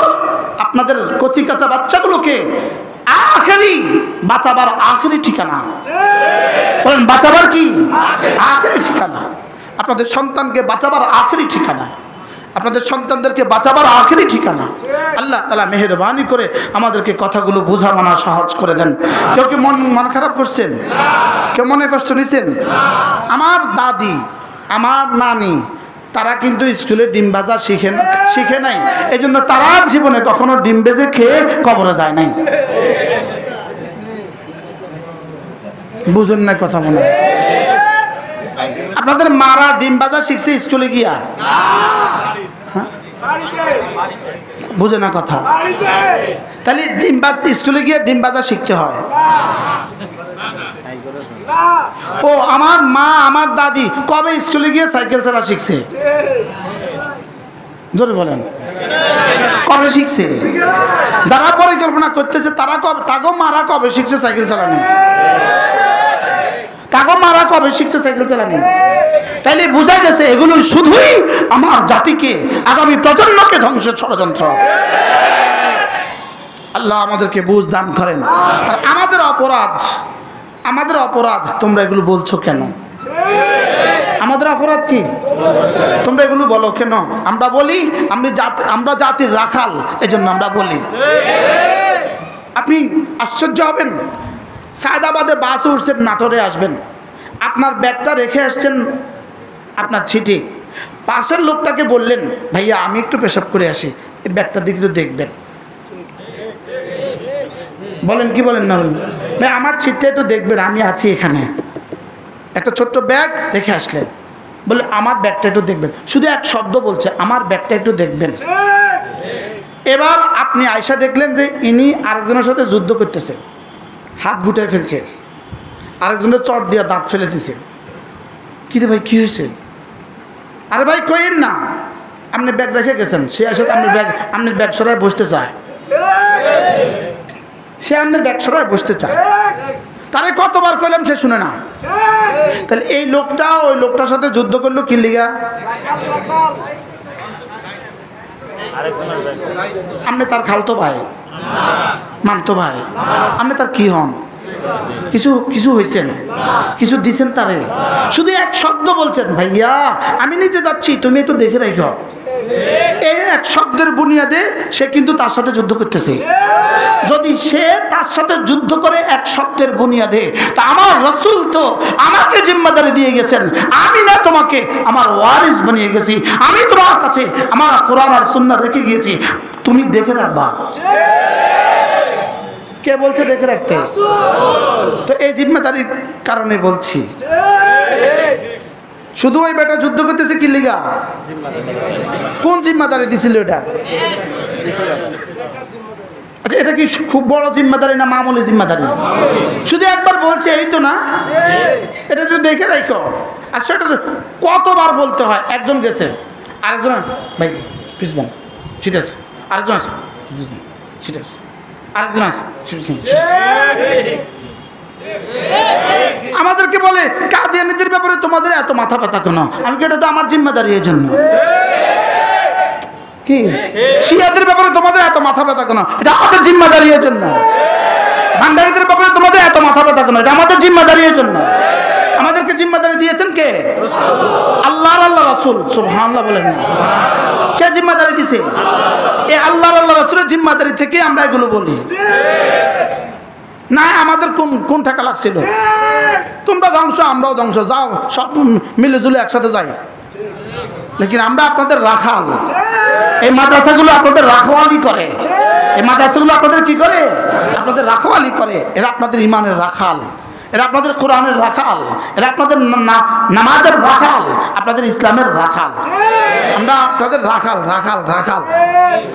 আপনাদের কচি কাঁচা বাচ্চাগুলোকে আখেরি বাঁচাবার আখেরি ঠিকানা। বলেন বাঁচাবার কি? আখেরি ঠিকানা। আপনাদের সন্তানকে বাঁচাবার আখেরি ঠিকানা, আপনাদের সন্তানদেরকে বাঁচাবার আখেরি ঠিকানা। আল্লাহ তাআলা মেহেরবানি করে আমাদেরকে কথাগুলো বোঝা মানা সহজ করে দেন। কেউ কি মন খারাপ করছেন? কেউ মনে কষ্ট নিছেন? আমার দাদি, আমার নানি, তারা কিন্তু স্কুলে ডিম ভাজা শিখে নাই। এই জন্য তারা জীবনে কখনো ডিম ভেজে খেয়ে কবরে যায় নাই। বুঝুন না কথা মনে? আপনাদের মারা ডিম ভাজা শিখছে স্কুলে গিয়া? বুঝে না কথা? তাহলে ডিম ভাজতে স্কুলে গিয়ে ডিম ভাজা শিখতে হয়? ও আমার মা, আমার দাদি কবে স্কুলে গিয়ে সাইকেল চালা শিখছে? জোরে বলেন, কবে শিখছে? যারা পরিকল্পনা করতেছে তারা কবে, তাগো মারা কবে শিখছে সাইকেল চালানো? তাগো মারা কবে শিখছে সাইকেল চালানো? তাইলে বোঝা গেছে এগুলো শুধুই আমার জাতিকে, আগামী প্রজন্মকে ধ্বংসের ষড়যন্ত্র। আল্লাহ আমাদেরকে বুঝ দান করেন। আর আমাদের অপরাধ তোমরা এগুলো বলছো কেন? আমাদের অপরাধ কি? তোমরা এগুলো বলো কেন? আমরা বলি আমরা জাতির রাখাল, এজন্য আমরা বলি। আপনি আশ্চর্য হবেন, সায়দাবাদে বাসে উঠছেন, নাটোরে আসবেন, আপনার ব্যাগটা রেখে আসছেন আপনার ছিটে, পাশের লোকটাকে বললেন ভাইয়া আমি একটু পেশাব করে আসি, এই ব্যাগটার দিকে একটু দেখবেন। বলেন কি বলেন না বলেন, ভাই আমার ছিটটা একটু দেখবেন, আমি আছি এখানে। একটা ছোট্ট ব্যাগ রেখে আসলেন, বলে আমার ব্যাগটা একটু দেখবেন, শুধু এক শব্দ বলছে আমার ব্যাগটা একটু দেখবেন। এবার আপনি আয়সা দেখলেন যে ইনি আরেকজনের সাথে যুদ্ধ করতেছে, হাত গুটায় ফেলছে, আরেকজনের চট দিয়ে দাঁত ফেলে দিছে। কী রে ভাই কী হয়েছে? আরে ভাই কইেন না, আপনি ব্যাগ রেখে গেছেন, সে আসে আপনি ব্যাগ সরায় বসতে চায়, সে আপনার ব্যাগ সরায় বসতে চায়, তারে কতবার কইলাম সে শুনে না। তাহলে এই লোকটা ওই লোকটার সাথে যুদ্ধ করলো কি লিগা? আপনি তার খালতো ভাই, মামতো ভাই, আপনি তার কি হন? কিছু হয়েছেন, কিছু দিছেন তারে, শুধু এক শব্দ বলছেন ভাইয়া আমি নিচে যাচ্ছি তুমি একটু দেখে রাখো। এই এক শব্দের বুনিয়াদে সে কিন্তু তার সাথে যুদ্ধ করতেছে। যদি সে তার সাথে যুদ্ধ করে এক শব্দের বুনিয়াদে, তা আমার রাসূল তো আমাকে জিম্মাদারি দিয়ে গেছেন, আমি না তোমাকে আমার ওয়ারিস বানিয়ে গেছি, আমি তোমার কাছে আমার কোরআন আর সুন্নাহ রেখে গিয়েছি, তুমি দেখে রাখবা। কে বলছে দেখে রাখতে? তো এই জিম্মাদারির কারণে বলছি। শুধু ওই বেটা যুদ্ধ করতেছে কি লিগা? কোন জিম্মাদারি দিছিল এটা? আচ্ছা এটা কি খুব বড় জিম্মাদারি না মামুলি জিম্মাদারি? শুধু একবার বলছে এই তো না, এটা যদি দেখে রাখো। আর সেটা কতবার বলতে হয়? একজন গেছে, আরেকজন ভাই পিছিয়ে যান, ঠিক আছে, আরেকজন আছে ঠিক আছে, আরেকজন আছে। আমাদেরকে বলে কাদিয়ানীদের ব্যাপারে তোমাদের এত মাথা ব্যথা কেন? আমি কি এটা তো আমার জিম্মাদারি, এই জন্য। কি শিয়াদের ব্যাপারে তোমাদের এত মাথা ব্যথা কেন? এটা আমাদের জিম্মাদারি, এই জন্য। ভান্ডারীদের ব্যাপারে তোমাদের এত মাথা ব্যথা কেন? এটা আমাদের জিম্মাদারি, এই জন্য। আমাদেরকে জিম্মাদারি দিয়েছেন কে? আল্লাহ রাসূল। সুবহানাল্লাহ বলেন না, কে জিম্মাদারি দিয়েছে? এই আল্লাহ রাসূলের জিম্মাদারি থেকে আমরা এগুলো বলি না। আমাদের কোন টাকা লাগছিল? তোমরা ধ্বংস আমরাও ধ্বংস, যাও সব মিলে জুলে একসাথে যাই। লেকিন আমরা আপনাদের রাখাল। এই মাদ্রাসাগুলো আপনাদের রাখওয়ালি করে, এই মাদ্রাসাগুলো আপনাদের কি করে? আপনাদের রাখওয়ালি করে। এরা আপনাদের ইমানের রাখাল, এরা আপনাদের কোরআনের রাখাল, এরা আপনাদের নামাজের রাখাল, আপনাদের ইসলামের রাখাল। আমরা আপনাদের রাখাল।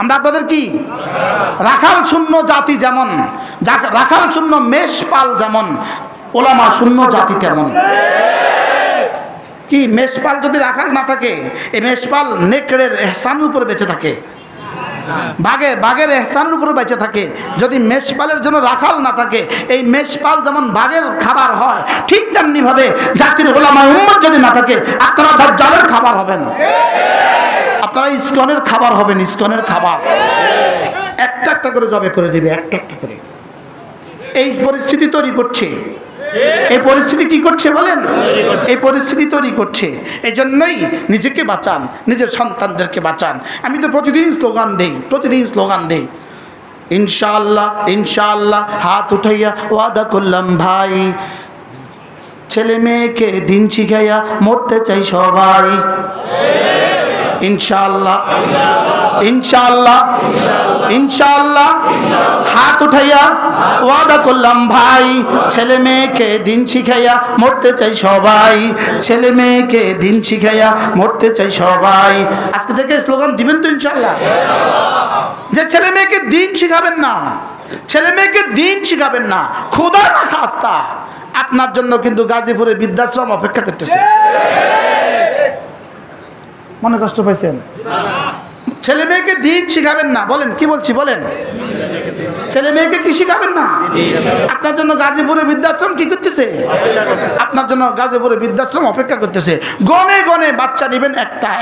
আমরা আপনাদের কি রাখাল শূন্য জাতি, যেমন রাখাল শূন্য মেষপাল, যেমন ওলামা শূন্য জাতি তেমন। কি মেষপাল যদি রাখাল না থাকে, এই মেষপাল নেকড়ের এহসানের উপরে বেঁচে থাকে, বাঘের এহসানের উপরে বেঁচে থাকে। যদি মেষপালের জন্য রাখাল না থাকে, এই মেষপাল যেমন বাঘের খাবার হয়, ঠিক তেমনি ভাবে জাতির ওলামা উম্মত যদি না থাকে, আপনারা দাজ্জালের খাবার হবেন, আপনারা ইসকনের খাবার হবেন। ইসকনের খাবার একটা একটা করে জবে করে দিবে, একটা একটা করে। এই পরিস্থিতি তৈরি করছে। এই পরিস্থিতি কি করছে বলেন? এই পরিস্থিতি তৈরি করছে। এই জন্যই নিজেকে বাঁচান, নিজের সন্তানদেরকে বাঁচান। আমি তো প্রতিদিন স্লোগান দেই, ইনশাআল্লাহ ইনশাআল্লাহ, হাত উঠাইয়া ওয়াদা করলাম ভাই, ছেলে মেয়েকে দিন শিখাইয়া মরতে চাই সবাই। ইনশাআল্লাহ ইনশাআল্লাহ ইনশাআল্লাহ, হাত উঠাইয়া ওয়াদা করলাম ভাই, ছেলে মেয়েকে দিন শিখাইয়া মরতে চাই সবাই, ছেলে মেয়েকে দিন শিখাইয়া মরতে চাই সবাই। আজকে থেকে স্লোগান দিবেন তো ইনশাআল্লাহ, যে ছেলে মেয়েকে দিন শিখাবেন না, ছেলে মেয়েকে দিন শিখাবেন না, খোদা না খাস্তা আপনার জন্য কিন্তু গাজীপুরে বৃদ্ধাশ্রম অপেক্ষা করতেছে। মনে কষ্ট পাইছেন? ছেলে মেয়েকে দিন শিখাবেন না, বলেন কি বলছি বলেন, ছেলে মেয়েকে কি শিখাবেন না? আপনার জন্য গাজীপুরে বৃদ্ধাশ্রম কি করতেছে? আপনার জন্য গাজীপুরে বৃদ্ধাশ্রম অপেক্ষা করতেছে। গনে গনে বাচ্চা নেবেন,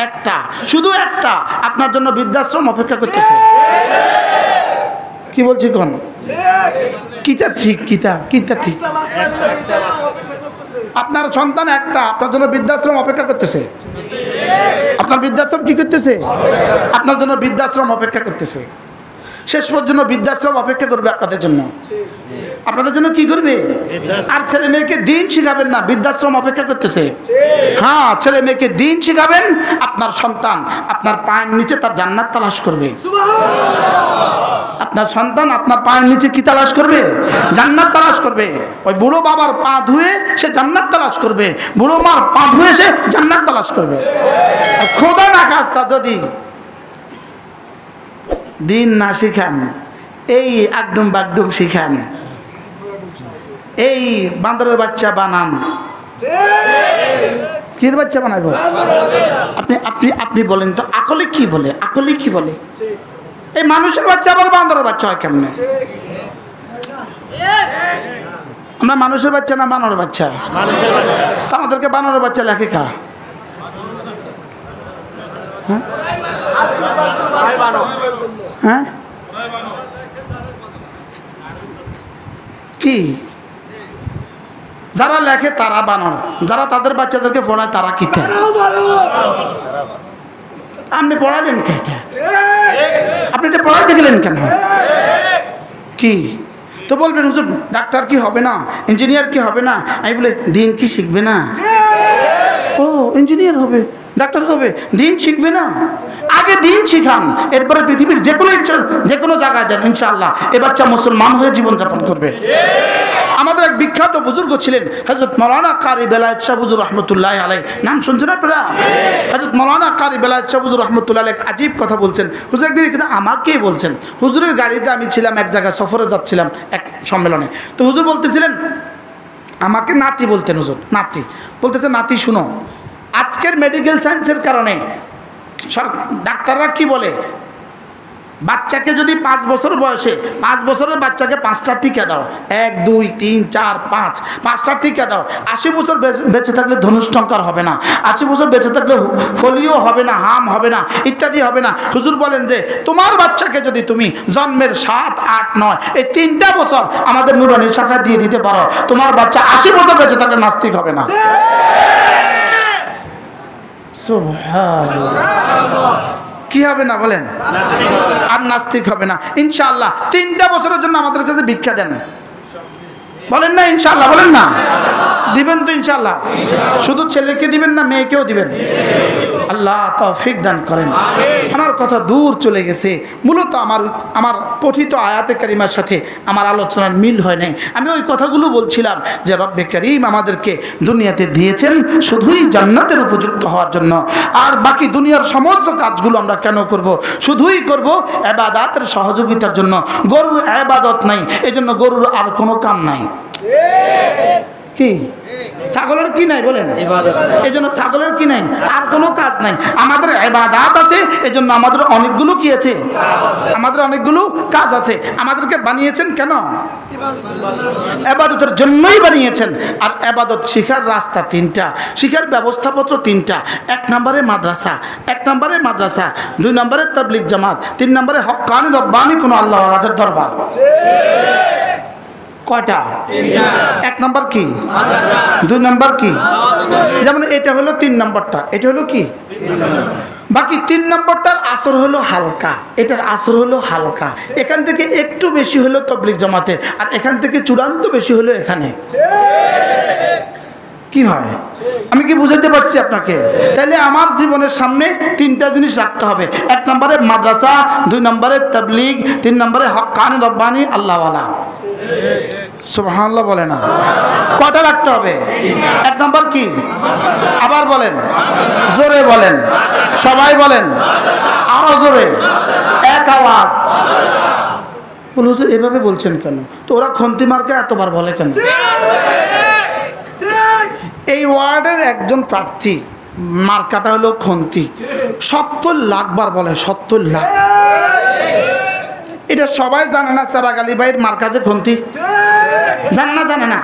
একটা শুধু একটা, আপনার জন্য বৃদ্ধাশ্রম অপেক্ষা করতেছে। কি বলছি কোন কিতা ঠিক, কিতা ঠিক? আপনার সন্তান একটা, আপনার জন্য বৃদ্ধাশ্রম অপেক্ষা করতেছে। আপনার বৃদ্ধাশ্রম কি করতেছে? আপনার জন্য বৃদ্ধাশ্রম অপেক্ষা করতেছে। শেষ পর্যন্ত বৃদ্ধাশ্রম অপেক্ষা করবে আপনাদের জন্য। আপনাদের জন্য কি করবে? আর ছেলে মেয়েকে দিন শিখাবেন না, বৃদ্ধাশ্রম অপেক্ষা করতেছে। হ্যাঁ, ছেলে মেয়েকে দিন শিখাবেন, আপনার সন্তান আপনার পায়ের নিচে তার জান্নাত তালাশ করবে। আপনার সন্তান আপনার পায়ের নিচে কি তালাশ করবে? জান্নাত তালাশ করবে। ওই বুড়ো বাবার পা ধুয়ে সে জান্নাত তালাশ করবে, বুড়ো মার পা ধুয়ে সে জান্নাত তালাশ করবে। খোদা না খাস্তা যদি দিন না শিখান, এই একদম বাগডুম শিখান, এই বান্দরের বাচ্চা বানান, কি বাচ্চা বানাবো? আপনি আপনি আপনি বলেন তো, আকলে কি বলে? আকলে কি বলে? এই মানুষের বাচ্চা আবার বান্দরের বাচ্চা হয় কেমনে? আমরা মানুষের বাচ্চা না বানরের বাচ্চা? তা আমাদেরকে বানরের বাচ্চা লেখে কা? হ্যাঁ, কি যারা লেখে তারা বানর, যারা তাদের বাচ্চাদেরকে পড়ায় তারা কি? আপনি পড়ালেন কে? এটা আপনি এটা পড়াইতে গেলেন কেন? কি তো বলবেন হুজুর ডাক্তার কি হবে না, ইঞ্জিনিয়ার কি হবে না? আমি বলে দিন কি শিখবে না? ও ইঞ্জিনিয়ার হবে, ডাক্তার হবে, দিন শিখবে না? আগে দিন শিখান, এরপরে পৃথিবীর যে কোনো জায়গায় দেন, ইনশাআল্লাহ এ বাচ্চা মুসলমান হয়ে জীবনযাপন করবে। আমাদের এক বিখ্যাত বুজুর্গ ছিলেন হযরত মাওলানা কারি বেলায়েত শাহ হুজুর রহমতুল্লাহ আলাইহি। নাম শুনছেন আপনারা? হযরত মাওলানা কারি বেলায়েত শাহ হুজুর রহমতুল্লাহ আলাইহি আজীব কথা বলছেন। হুজুর একদিন কিন্তু আমাকেই বলছেন, হুজুরের গাড়িতে আমি ছিলাম, এক জায়গায় সফরে যাচ্ছিলাম এক সম্মেলনে। তো হুজুর বলতেছিলেন, আমাকে নাতি বলতেন হুজুর, নাতি বলতেছে, নাতি শুনো, আজকের মেডিকেল সায়েন্সের কারণে ডাক্তাররা কি বলে, বাচ্চাকে যদি 5 বছর বয়সে, 5 বছরের বাচ্চাকে 5টা টিকা দাও, 1 2 3 4 5, 5টা টিকা দাও, 80 বছর বেঁচে থাকলে ধনুষ্টঙ্কার হবে না, 80 বছর বেঁচে থাকলে ফোলিও হবে না, হাম হবে না, ইত্যাদি হবে না। হুজুর বলেন যে তোমার বাচ্চাকে যদি তুমি জন্মের 7 8 9 এই 3টা বছর আমাদের নুরানি শাখা দিয়ে দিতে পারো, তোমার বাচ্চা 80 বছর বেঁচে থাকলে নাস্তিক হবে না। সুবহানাল্লাহ। কি হবে না বলেন? আর নাস্তিক হবে না ইনশাআল্লাহ। 3টা বছরের জন্য আমাদের কাছে ভিক্ষা দেন, বলেন না ইনশাআল্লাহ? বলেন না? দিবেন তো ইনশাআল্লাহ? শুধু ছেলেকে দিবেন না মেয়েকেও দিবেন? আল্লাহ তৌফিক দান করেন। আমার কথা দূর চলে গেছে, মূলত আমার পঠিত আয়াতে কারিমার সাথে আমার আলোচনার মিল হয় নাই। আমি ওই কথাগুলো বলছিলাম যে রব্বে কারীম আমাদেরকে দুনিয়াতে দিয়েছেন শুধুই জান্নাতের উপযুক্ত হওয়ার জন্য, আর বাকি দুনিয়ার সমস্ত কাজগুলো আমরা কেন করব? শুধুই করব ইবাদতের সহযোগিতার জন্য। গরুর ইবাদত নাই, এজন্য গরুর আর কোনো কাম নাই। কি ছাগলের কি নাই বলেন? এই জন্য ছাগলের কি নাই? আর কোনো কাজ নাই। আমাদের ইবাদত আছে, এই জন্য আমাদের অনেকগুলো কি আছে? আমাদের অনেকগুলো কাজ আছে। আমাদেরকে বানিয়েছেন কেন? ইবাদতের জন্যই বানিয়েছেন। আর ইবাদত শিখার রাস্তা 3টা, শিখার ব্যবস্থাপত্র 3টা। 1 নম্বরে মাদ্রাসা, 2 নম্বরে তাবলীগ জামাত, 3 নম্বরে হক্কানি রব্বানি কোন আল্লাহর দরবার। কয়টা? 1 নম্বর কি? 2 নম্বর কি? যেমন এটা হলো 3 নম্বরটা, এটা হলো কি? বাকি 3 নম্বরটার আসর হলো হালকা, এটার আসর হলো হালকা। এখান থেকে একটু বেশি হলো তাবলীগ জামাতে, আর এখান থেকে চূড়ান্ত বেশি হলো এখানে। কি হয়? আমি কি বুঝাতে পারছি আপনাকে? তাহলে আমার জীবনের সামনে 3টা জিনিস রাখতে হবে। 1 নম্বরে মাদ্রাসা, 2 নম্বরে তাবলীগ, 3 নম্বরে হক্কানি রব্বানি আল্লাহওয়ালা। সুবহানাল্লাহ বলে না? কয়টা রাখতে হবে? 1 নম্বর কি? আবার বলেন, জোরে বলেন, সবাই বলেন, আরো জোরে, এক আওয়াজ। বলুন এভাবে বলছেন কেন? তো ওরা খন্তি মার্কা এতবার বলে কেন? এই ওয়ার্ডের একজন প্রার্থী মার্কাটা হলো খন্তি, 70 লাখ বার বলে, 70 লাখ। এটা সবাই জানে না চেরাগ আলী ভাইয়ের মার্কাজে খন্তি? জানে না? জানে না?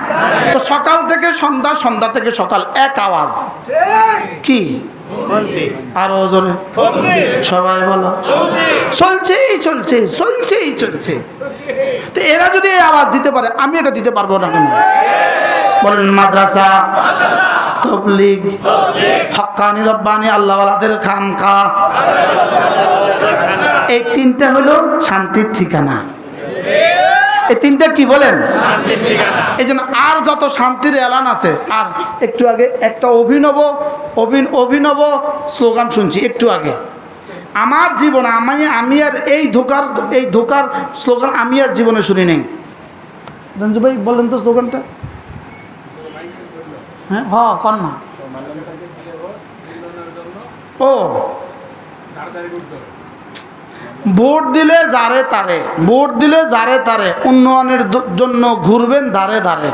তো সকাল থেকে সন্ধ্যা, সন্ধ্যা থেকে সকাল এক আওয়াজ কি? আরো জোরে সবাই বলো। চলছেই চলছে, চলছেই চলছে। তো এরা যদি এই আওয়াজ দিতে পারে, আমি এটা দিতে পারবো না কেন? বলেন মাদ্রাসা, তবলিগ, হক্কানি রব্বানি আল্লাহওয়ালাদের খানকা। এই তিনটা হলো শান্তির ঠিকানা। এই তিনটা কি বলেন? এই জন্য আর যত শান্তির এলান আছে, আর একটু আগে একটা অভিনব স্লোগান শুনছি একটু আগে, আমার জীবনে আমি আর এই ধোকার স্লোগান আমি আর জীবনে শুনি নেই। রঞ্জু ভাই বলেন তো স্লোগানটা। হ্যাঁ কর না। ও ভোট দিলে যারে তারে, ভোট দিলে যারে তারে, উন্নয়নের জন্য ঘুরবেন ধারে ধারে।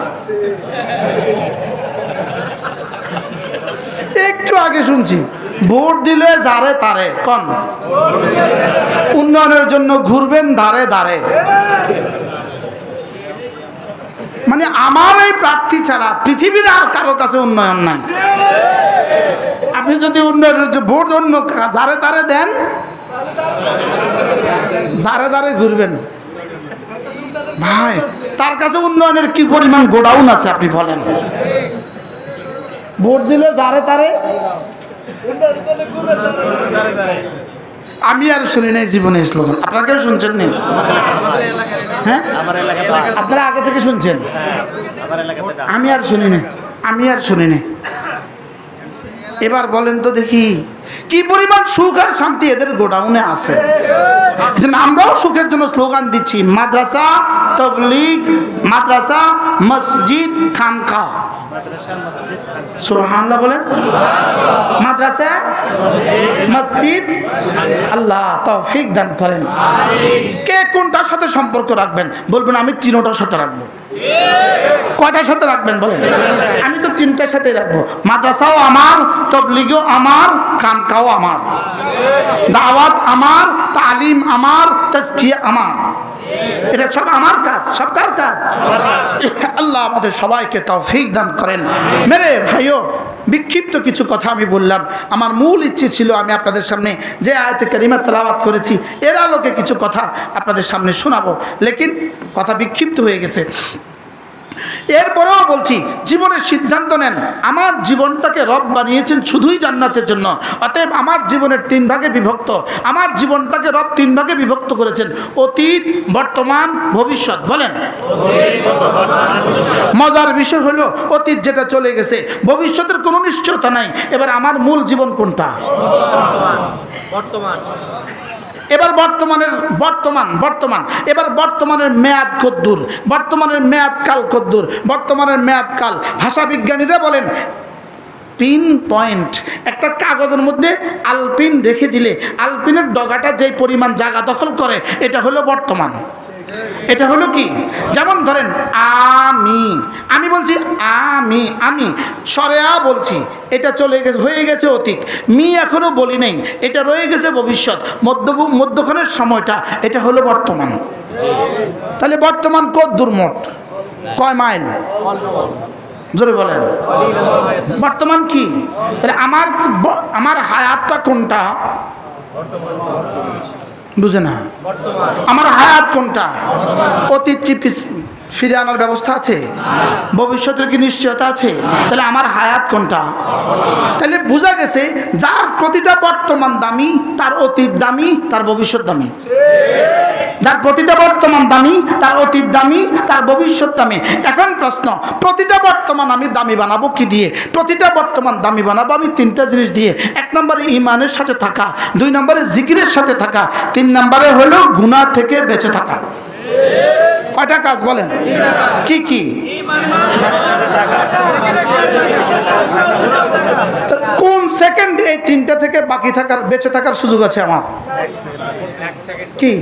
একটু আগে শুনছি ভোট দিলে যারে তারে, কোন উন্নয়নের জন্য ঘুরবেন ধারে ধারে। মানে আমার এই প্রার্থী ছাড়া পৃথিবীর আর কারোর কাছে উন্নয়ন নাই। আপনি যদি উন্নয়নের ভোট অন্য যারে তারে দেন, দাঁড়ে দাঁড়ে ঘুরবেন ভাই, তার কাছে উন্নয়নের কি পরিমাণ গোডাউন আছে আপনি বলেন। ভোট দিলে দাঁড়ে তারে, আমি আর শুনি নাই জীবনে স্লোগান। আপনারা কেউ শুনছেন নি? হ্যাঁ আপনারা আগে থেকে শুনছেন, আমি আর শুনি নাই, আমি আর শুনি নাই। এবার বলেন তো দেখি কি পরিমাণ সুখ আর শান্তি এদের গোডাউনে আছে। আমরাও সুখের জন্য স্লোগান দিচ্ছি, মাদ্রাসা তাবলীগ, মাদ্রাসা মসজিদ খানকা। সুবহানাল্লাহ বলেন। মাদ্রাসা মসজিদ, আল্লাহ তৌফিক দান করেন। কে কোনটার সাথে সম্পর্ক রাখবেন? বলবেন আমি তিনটার সাথে রাখবো। কয়টার সাথে রাখবেন বলেন? আমি তো তিনটার সাথে রাখবো। মাদ্রাসাও আমার, তাবলীগও আমার, খানকাও আমার, দাওয়াত আমার, তালিম আমার, তাজকিয়া আমার। এটা সব আমার কাজ। সব কার কাজ? আল্লাহ আমাদের সবাইকে তৌফিক দান করেন। মেরে ভাইও, বিক্ষিপ্ত কিছু কথা আমি বললাম। আমার মূল ইচ্ছে ছিল আমি আপনাদের সামনে যে আয়াতে কারিমা তেলাওয়াত করেছি এর আলোকে কিছু কথা আপনাদের সামনে শোনাবো, লেকিন কথা বিক্ষিপ্ত হয়ে গেছে। এরপরেও বলছি, জীবনের সিদ্ধান্ত নেন। আমার জীবনটাকে রব বানিয়েছেন শুধুই জান্নাতের জন্য। অতএব আমার জীবনের 3 ভাগে বিভক্ত। আমার জীবনটাকে রব 3 ভাগে বিভক্ত করেছেন, অতীত, বর্তমান, ভবিষ্যৎ। বলেন। মজার বিষয় হলো অতীত যেটা চলে গেছে, ভবিষ্যতের কোনো নিশ্চয়তা নাই। এবার আমার মূল জীবন কোনটা? বর্তমান। এবার বর্তমান এবার বর্তমানের মেয়াদ কদ্দূর, বর্তমানের মেয়াদ কাল কদ্দূর, বর্তমানের মেয়াদ কাল। ভাষা বিজ্ঞানীরা বলেন পিন পয়েন্ট, একটা কাগজের মধ্যে আলপিন রেখে দিলে আলপিনের ডগাটা যেই পরিমাণ জায়গা দখল করে, এটা হলো বর্তমান। এটা হলো কি? যেমন ধরেন আমি বলছি আমি সরেয়া বলছি, এটা চলে গেছে, হয়ে গেছে অতীত। এখনো বলি নাই, এটা রয়ে গেছে ভবিষ্যৎ। মধ্যখানের সময়টা, এটা হলো বর্তমান। তাহলে বর্তমান কত দূর মোট? কয় মাইল? জোরে বলেন। বর্তমান কি? তাহলে আমার হায়াতটা কোনটা? বুঝে না? আমার হায়াত কোনটা? অতীত কি ফিরে আনার ব্যবস্থা আছে? ভবিষ্যতের কি নিশ্চয়তা আছে? তাহলে আমার হায়াত কোনটা? তাহলে বোঝা গেছে যার প্রতিটা বর্তমান দামি, তার অতীত দামি, তার ভবিষ্যৎ দামি। যার প্রতিটা বর্তমান দামি, তার অতীত দামি, তার ভবিষ্যৎ দামি। এখন প্রশ্ন, প্রতিটা বর্তমান আমি দামি বানাবো কি দিয়ে? প্রতিটা বর্তমান দামি বানাবো আমি 3টা জিনিস দিয়ে। 1 নম্বরে ঈমানের সাথে থাকা, 2 নম্বরে জিকিরের সাথে থাকা, 3 নম্বরে হলো গুনাহ থেকে বেঁচে থাকা। কয়টা কাজ বলেন? কি কি? কোন সেকেন্ডে এই 3টা থেকে বাকি থাকার, বেঁচে থাকার সুযোগ আছে আমার? কি?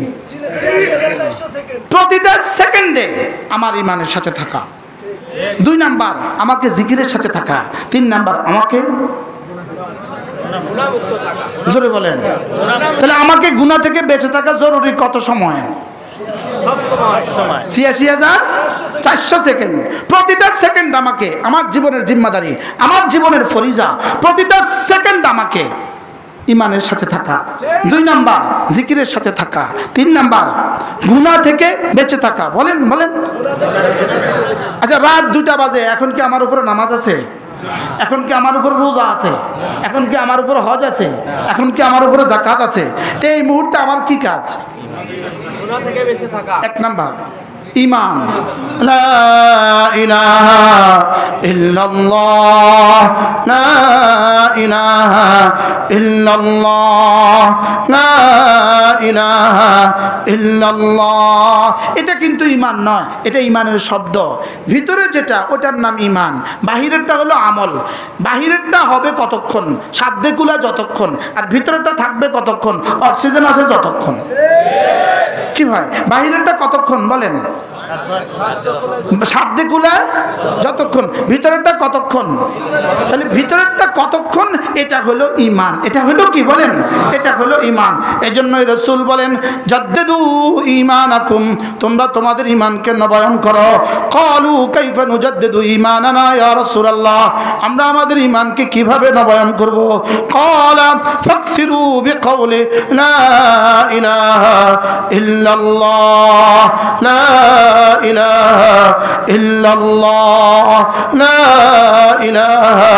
প্রতিটা সেকেন্ডে আমার ঈমানের সাথে থাকা। 2 নাম্বার আমাকে জিকিরের সাথে থাকা। 3 নাম্বার আমাকে জোরে বলেন। তাহলে আমাকে গুনাহ থেকে বেঁচে থাকা জরুরি কত সময়? ৮৬,৪০০ সেকেন্ড। প্রতিটা সেকেন্ড আমাকে, আমার জীবনের জিম্মাদারি, আমার জীবনের ফরিজা। প্রতিটা সেকেন্ড আমাকে ঈমানের সাথে থাকা। 2 নাম্বার জিকিরের সাথে থাকা। 3 নাম্বার গুনাহ থেকে বেঁচে থাকা। বলেন বলেন। আচ্ছা, রাত 2টা বাজে, এখন কি আমার উপরে নামাজ আছে? এখন কি আমার উপর রোজা আছে? এখন কি আমার উপর হজ আছে? এখন কি আমার উপরে যাকাত আছে? তো এই মুহূর্তে আমার কি কাজ? এক নাম্বার ঈমান, লা ইলাহা ইল্লাল্লাহ, লা ইলাহা ইল্লাল্লাহ, লা ইলাহা ইল্লাল্লাহ। এটা কিন্তু ঈমান নয়, এটা ঈমানের শব্দ। ভিতরে যেটা ওটার নাম ঈমান, বাহিরেরটা হলো আমল। বাহিরেরটা হবে কতক্ষণ? সাধ্যে কুলা যতক্ষণ, আর ভিতরেরটা থাকবে কতক্ষণ? অক্সিজেন আছে যতক্ষণ। কি হয়? বাহিরেরটা কতক্ষণ বলেন? সাধ্যে কুলায় যতক্ষণ। ভিতরেরটা কতক্ষণ? তাহলে ভিতরেরটা কতক্ষণ? এটা হলো ঈমান। এটা হলো কি বলেন? এটা হলো ঈমান। এজন্যই রাসূল বলেন, জাদ্দিদু ঈমানাকুম, তোমরা তোমাদের ঈমানকে নবায়ন করো। ক্বালু কাইফা নুজাদ্দিদু ঈমানানা ইয়া রাসূলুল্লাহ, আমরা আমাদের ঈমানকে কিভাবে নবায়ন করব? ক্বালা ফাকসিরু বিকাউলি লা ইলাহা ইল্লাল্লাহ, লা ইলাহা ইল্লাল্লাহ, লা ইলাহা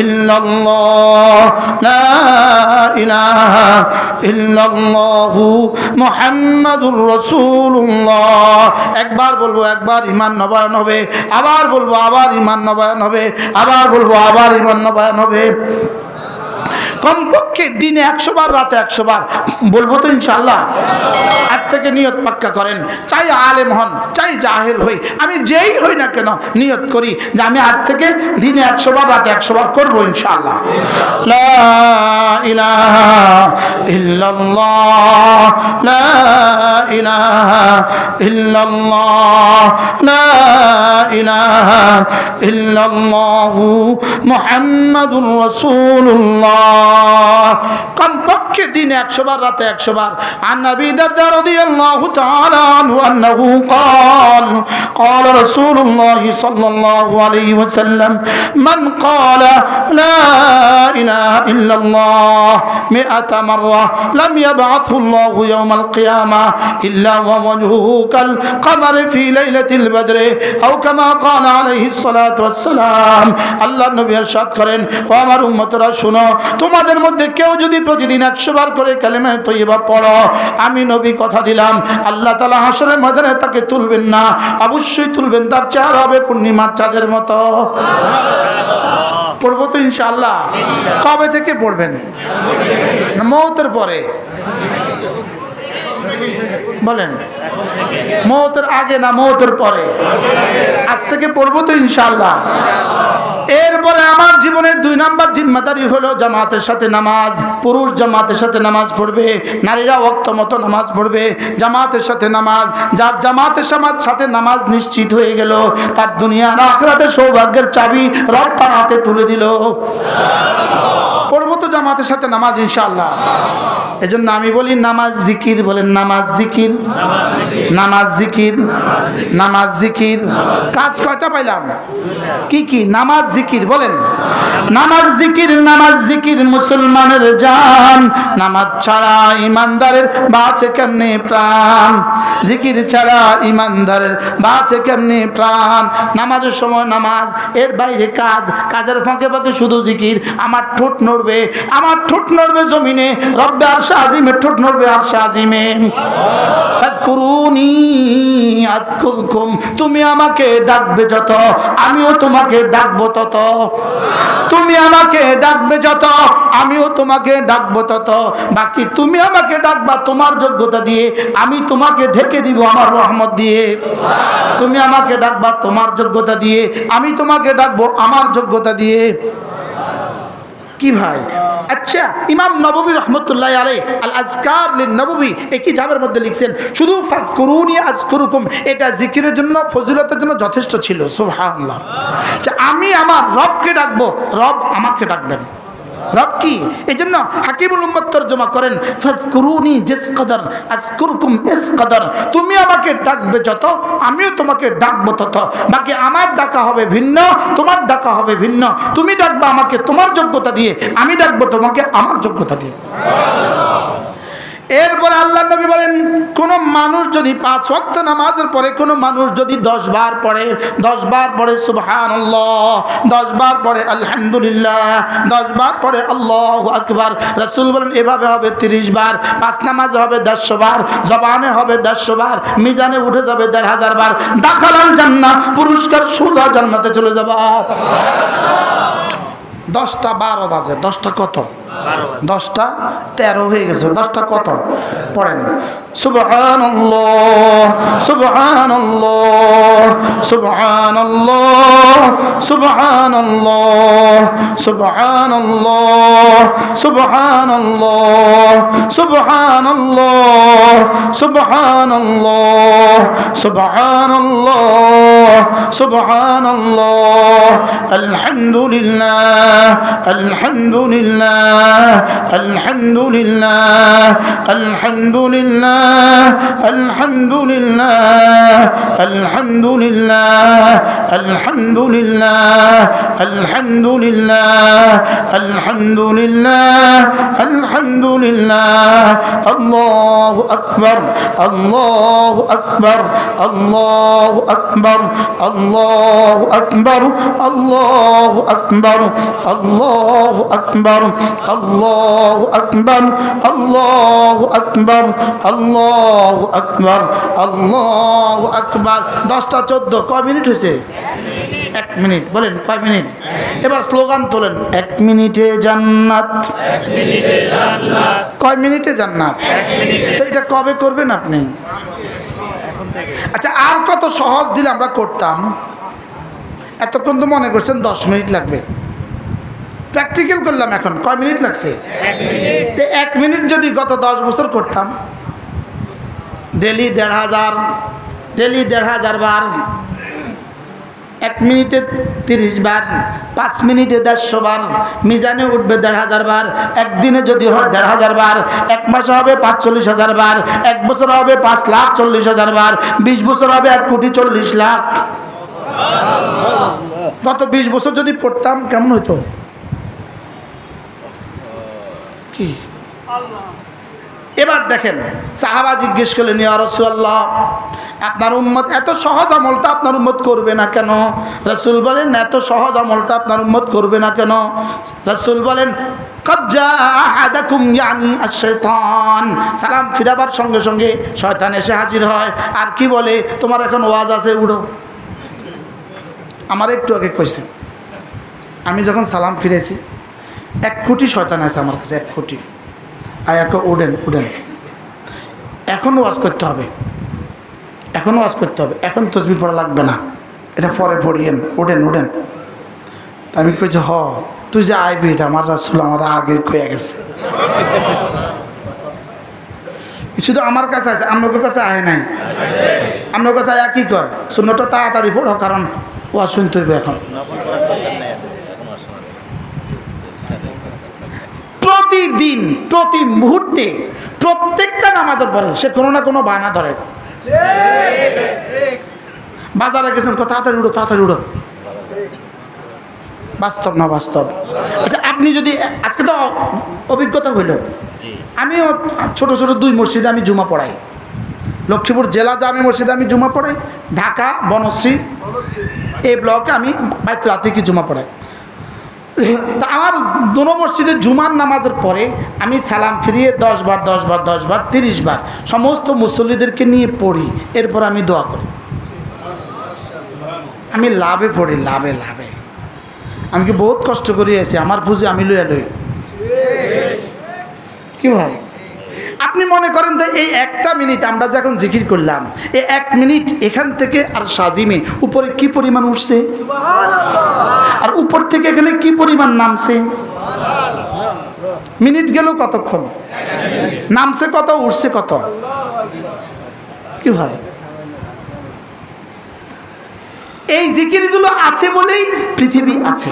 ইল্লাল্লাহ, লা ইলাহা ইল্লাল্লাহু মুহাম্মাদুর রাসূলুল্লাহ। একবার বলবো, একবার ঈমান নবায়ন হবে। আবার বলবো, আবার ঈমান নবায়ন হবে। আবার বলবো, আবার ঈমান নবায়ন হবে। কমপক্ষে দিনে 100 বার, রাতে 100 বার বলবো তো ইনশাআল্লাহ। আজ থেকে নিয়ত পাক্কা করেন, চাই আলেম হন চাই জাহেল হই, আমি যেই হই না কেন নিয়ত করি যে আমি আজ থেকে দিনে 100 বার, রাতে 100 বার করবো ইনশাআল্লাহ। লা ইলাহা ইল্লাল্লাহ, লা ইলাহা ইল্লাল্লাহ, লা ইলাহা ইল্লাল্লাহু মুহাম্মাদুর রাসূলুল্লাহ। কমপক্ষে দিনে 100 বার, রাতে 100 বার। আন নবী দারদা রাদিয়াল্লাহু তাআলা আনহু আন্নাহু قال قال رسول الله صلى الله عليه وسلم من قال لا إله إلا الله 100 مرة لم يبعثه الله يوم القيامة إلا ووجهه كالقمر في ليلة البدر أو كما قال عليه الصلاة والسلام। আল্লাহ নবী ইরশাদ করেন, ও আমার উম্মতরা শুনো, তোমাদের মধ্যে কেউ যদি প্রতিদিন 100 বার করে কালেমা তয়্যিবা পড়ো, আমি নবী কথা দিলাম আল্লাহ তাআলা হাশরের ময়দানে তাকে তুলবেন না, অবশ্যই তুলবেন, তার চেহারা হবে পূর্ণিমার চাঁদের মতো। পড়বো তো ইনশাআল্লাহ। কবে থেকে পড়বেন? মওতের পরে বলেন? মওতের আগে না মওতের পরে? আজ থেকে পড়বো তো ইনশাআল্লাহ। এরপরে আমার জীবনের 2 নাম্বার জিম্মাদারি হলো জামাতের সাথে নামাজ। পুরুষ জামাতের সাথে নামাজ পড়বে, নারীরা ওয়াক্ত মতো নামাজ পড়বে। জামাতের সাথে নামাজ, যার জামাতের সাথে নামাজ নিশ্চিত হয়ে গেল, তার দুনিয়া আর আখিরাতের সৌভাগ্যের চাবি রব তার হাতে তুলে দিল। পড়বো তো জামাতের সাথে নামাজ ইনশাআল্লাহ। এজন্য আমি বলি নামাজ জিকির, বলেন নামাজ জিকির, নামাজ জিকির, নামাজ জিকির। কাজ কয়টা পাইলাম? কি কি? নামাজ জিকির, বলেন নামাজ জিকির। নামাজ জিকির মুসলমানের জান, নামাজ ছাড়া ইমানদারের বাঁচে কেমনে প্রাণ, জিকির ছাড়া ইমানদারের বাঁচে কেমনে প্রাণ। নামাজের সময় নামাজ, এর বাইরে কাজ, কাজের ফাঁকে ফাঁকে শুধু জিকির। আমার ঠোঁট নড়বে, আমার ঠোঁট নড়বে জমিনে, রব্বে আরশ আজিমে ঠোঁট নড়বে, আরশ আজিমে। ফাযকুরুনি আযকুরকুম, তুমি আমাকে ডাকবে যত, আমিও তোমাকে ডাকবো তত। তুমি আমাকে ডাকবে যত, আমিও তোমাকে ডাকবো তত। বাকি তুমি আমাকে ডাকবা তোমার যোগ্যতা দিয়ে, আমি তোমাকে ঢেকে দিব আমার রহমত দিয়ে। তুমি আমাকে ডাকবা তোমার যোগ্যতা দিয়ে, আমি তোমাকে ডাকবো আমার যোগ্যতা দিয়ে। কি ভাই? আচ্ছা, ইমাম নববী রহমতুল্লাহ আলাইহি আল আজকার লিন নববী এই কিতাবের মধ্যে লিখছেন, শুধু ফাযকুরুনি আযকুরুকুম এটা জিকিরের জন্য, ফজিলতের জন্য যথেষ্ট ছিল। সুবহানাল্লাহ। আমি আমার রবকে ডাকবো, রব আমাকে ডাকবেন। রব কি? এই জন্য হাকিমুল উম্মত তরজমা করেন, ফাযকুরুনি জিস কদর আযকুরকুম ইস কদর, তুমি আমাকে ডাকবে যত, আমিও তোমাকে ডাকবো তত। বাকি আমার ডাকা হবে ভিন্ন, তোমার ডাকা হবে ভিন্ন। তুমি ডাকবা আমাকে তোমার যোগ্যতা দিয়ে, আমি ডাকবো তোমাকে আমার যোগ্যতা দিয়ে। এরপরে আল্লাহ নবী বলেন, কোন মানুষ যদি 5 ওয়াক্ত নামাজের পরে কোন মানুষ যদি 10 বার পড়ে, 10 বার পড়ে সুবহানাল্লাহ, 10 বার পড়ে আলহামদুলিল্লাহ, 10 বার পড়ে আল্লাহু আকবার, রাসূল বলেন এভাবে হবে 30 বার, 5 নামাজে হবে 150 বার, জবানে হবে 150 বার, মিজানে উঠে যাবে 1500 বার, দাখালাল জান্নাহ, পুরস্কার সোজা জান্নাতে চলে যাবে। 10টা 12 বাজে, 10টা কত? 10টা 13 হয়ে গেছে, 10টা কত? পড়েন সুবহানাল্লাহ সুবহানাল্লাহ সুবহানাল্লাহ সুবহানাল্লাহ সুবহানাল্লাহ সুবহানাল্লাহ সুবহানাল্লাহ সুবহানাল্লাহ সুবহানাল্লাহ সুবহানাল্লাহ আলহামদুলিল্লাহ আলহামদুলিল্লাহ আলহামদুলিল্লাহ আলহামদুলিল্লাহ আলহামদুলিল্লাহ আলহামদুলিল্লাহ আলহামদুলিল্লাহ আলহামদুলিল্লাহ আলহামদুলিল্লাহ আলহামদুলিল্লাহ আল্লাহু আকবার আল্লাহু আকবার আল্লাহু আকবার আল্লাহু আকবার আল্লাহু আকবার আল্লাহু আকবার আল্লাহু আকবার আল্লাহু আকবার আল্লাহু আকবার আল্লাহু আকবার। 10টা 14, কয় মিনিট হয়েছে? 1 মিনিট। বলেন কয় মিনিট? এবার স্লোগান তোলেন, 1 মিনিটে জান্নাত। কয় মিনিটে জান্নাত? তো এটা কবে করবেন আপনি? আচ্ছা, আর কত সহজ দিলে আমরা করতাম? এতক্ষণ তো মনে করছেন 10 মিনিট লাগবে, প্র্যাকটিক্যাল করলাম, এখন কয় মিনিট লাগছে? 1 মিনিট যদি গত 10 বছর করতাম, ডেলি 1500, ডেলি 1500 বার, 1 মিনিটে 30 বার, 5 মিনিটে 150 বার, মিজানে উঠবে 1500 বার, একদিনে যদি হয় 1500 বার, 1 মাসে হবে 45,000 বার, 1 বছর হবে 5,40,000 বার, 20 বছর হবে 1,40,00,000। গত 20 বছর যদি পড়তাম কেমন হতো? কি এবার দেখেন, সাহাবা জিজ্ঞেস করলেন, ইয়া রাসূলুল্লাহ, আপনার উম্মত এত সহজ আমলটা আপনার উম্মত করবে না কেন? রাসূল বলেন, এত সহজ আমলটা আপনার উম্মত করবে না কেন? রাসূল বলেন, قد جاء أحدكم يعني الشيطان, সালাম ফিরাবার সঙ্গে সঙ্গে শয়তান এসে হাজির হয়, আর কি বলে, তোমার এখন ওয়াজ আছে, উঠো। আমার একটু আগে কইছে, আমি যখন সালাম ফিরেছি 1 কোটি শয়তান আছে আমার কাছে, 1 কোটি। আয়াকে উঠেন উঠেন, এখন ওয়াজ করতে হবে, এখন ওয়াজ করতে হবে, এখন তসবিহ পড়া লাগবে না, এটা পরে পড়িয়েন, উঠেন উঠেন। আমি কইছি, হ তুই যে আইবি, এটা আমার রাসূল আমার আগে কইয়া গেছে। শুধু আমার কাছে আছে, আপনার কাছে আয় নাই? আপনার কাছে আয়া কি কর? সুন্নতটা তাড়াতাড়ি পড়ো, কারণ ওয়াজ শুনতে হইবে এখন। প্রতিদিন প্রতি মুহূর্তে প্রত্যেকটা নামাজের পরে সে কোনো না কোনো বায়না ধরে। বাজারে গেছেন, তাড়াতাড়ি উঠো তাড়াতাড়ি উঠো, বাস্তব না বাস্তব? আচ্ছা, আপনি যদি আজকে তো অভিজ্ঞতা হইল, আমিও ছোট ছোট 2 মসজিদে আমি জুমা পড়াই, লক্ষ্মীপুর জেলা জামে মসজিদে আমি জুমা পড়াই, ঢাকা বনশ্রী এই ব্লকে আমি বাইতুল আতিকে জুমা পড়াই। তা আমার দোনো মসজিদে জুমার নামাজের পরে আমি সালাম ফিরিয়ে 10 বার 10 বার 10 বার 30 বার সমস্ত মুসল্লিদেরকে নিয়ে পড়ি, এরপর আমি দোয়া করি। আমি লাভে পড়ি, লাভে লাভে। আমি কি বহুত কষ্ট করে আছি, আমার পুঁজি আমি লইয়া লই। কি ভাই, আপনি মনে করেন যে এই 1টা মিনিট আমরা যখন জিকির করলাম, এই 1 মিনিট এখান থেকে আর সাজিমে উপরে কি পরিমাণ উঠছে, আর উপর থেকে এখানে কি পরিমাণ নামছে। মিনিট গেল কতক্ষণ, নামছে কত, উঠছে কত। কি ভাই, এই জিকিরগুলো আছে বলেই পৃথিবী আছে।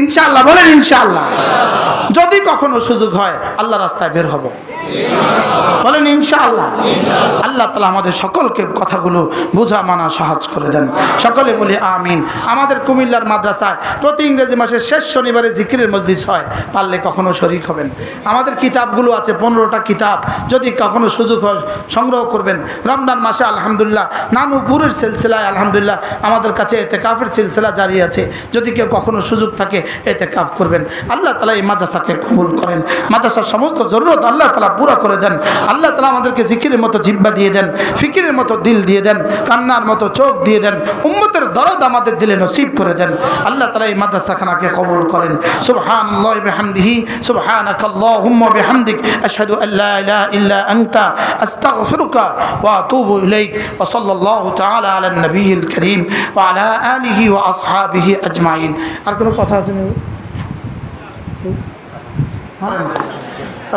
ইনশাআল্লাহ বলেন ইনশাআল্লাহ। যদি কখনো সুযোগ হয় আল্লাহ রাস্তায় বের হব, বলেন ইনশাআল্লাহ। আল্লাহ তাআলা আমাদের সকলকে কথাগুলো বোঝা মানা সাহায্য করে দেন, সকলে বলি আমিন। আমাদের কুমিল্লার মাদ্রাসায় প্রতি ইংরেজি মাসের শেষ শনিবারে জিকিরের মজলিস হয়, পারলে কখনো শরীক হবেন। আমাদের কিতাবগুলো আছে 15টা কিতাব, যদি কখনো সুযোগ হয় সংগ্রহ করবেন। রমজান মাসে আলহামদুলিল্লাহ নানুপুরের সিলসিলায় আলহামদুলিল্লাহ আমাদের কাছে ইতিকাফের সিলসিলা জারি আছে, যদি কেউ কখনো সুযোগ থাকে ইতিকাফ করবেন। আল্লাহ তাআলা এই মাদ্রাসাকে কবুল করেন, মাদ্রাসার সমস্ত জরুরত আল্লাহ তাআলা পুরা করে দেন। আল্লাহ তাআলা আমাদেরকে জিকিরের মতো জিহ্বা দিয়ে দেন, ফিকিরের মতো দিল দিয়ে দেন, কান্নার মতো চোখ দিয়ে দেন, উম্মতের দরদ আমাদের দিলে নসিব করে দেন। আল্লাহ তাআলা এই মাদ্রাসাখানাকে কবুল করেন। সুবহানাল্লাহি বিহামদিহি সুবহানাকাল্লাহুম্মা বিহামদিক আশহাদু আল্লা ইলাহা ইল্লা আনতা আস্তাগফিরুকা ওয়া আতুবু ইলাইক ওয়া সাল্লাল্লাহু তাআলা আলা নবিয়িল কারীম ওয়া আলা আলিহি ওয়া আসহাবিহি আজমাইন। আর কোনো কথা আছে না?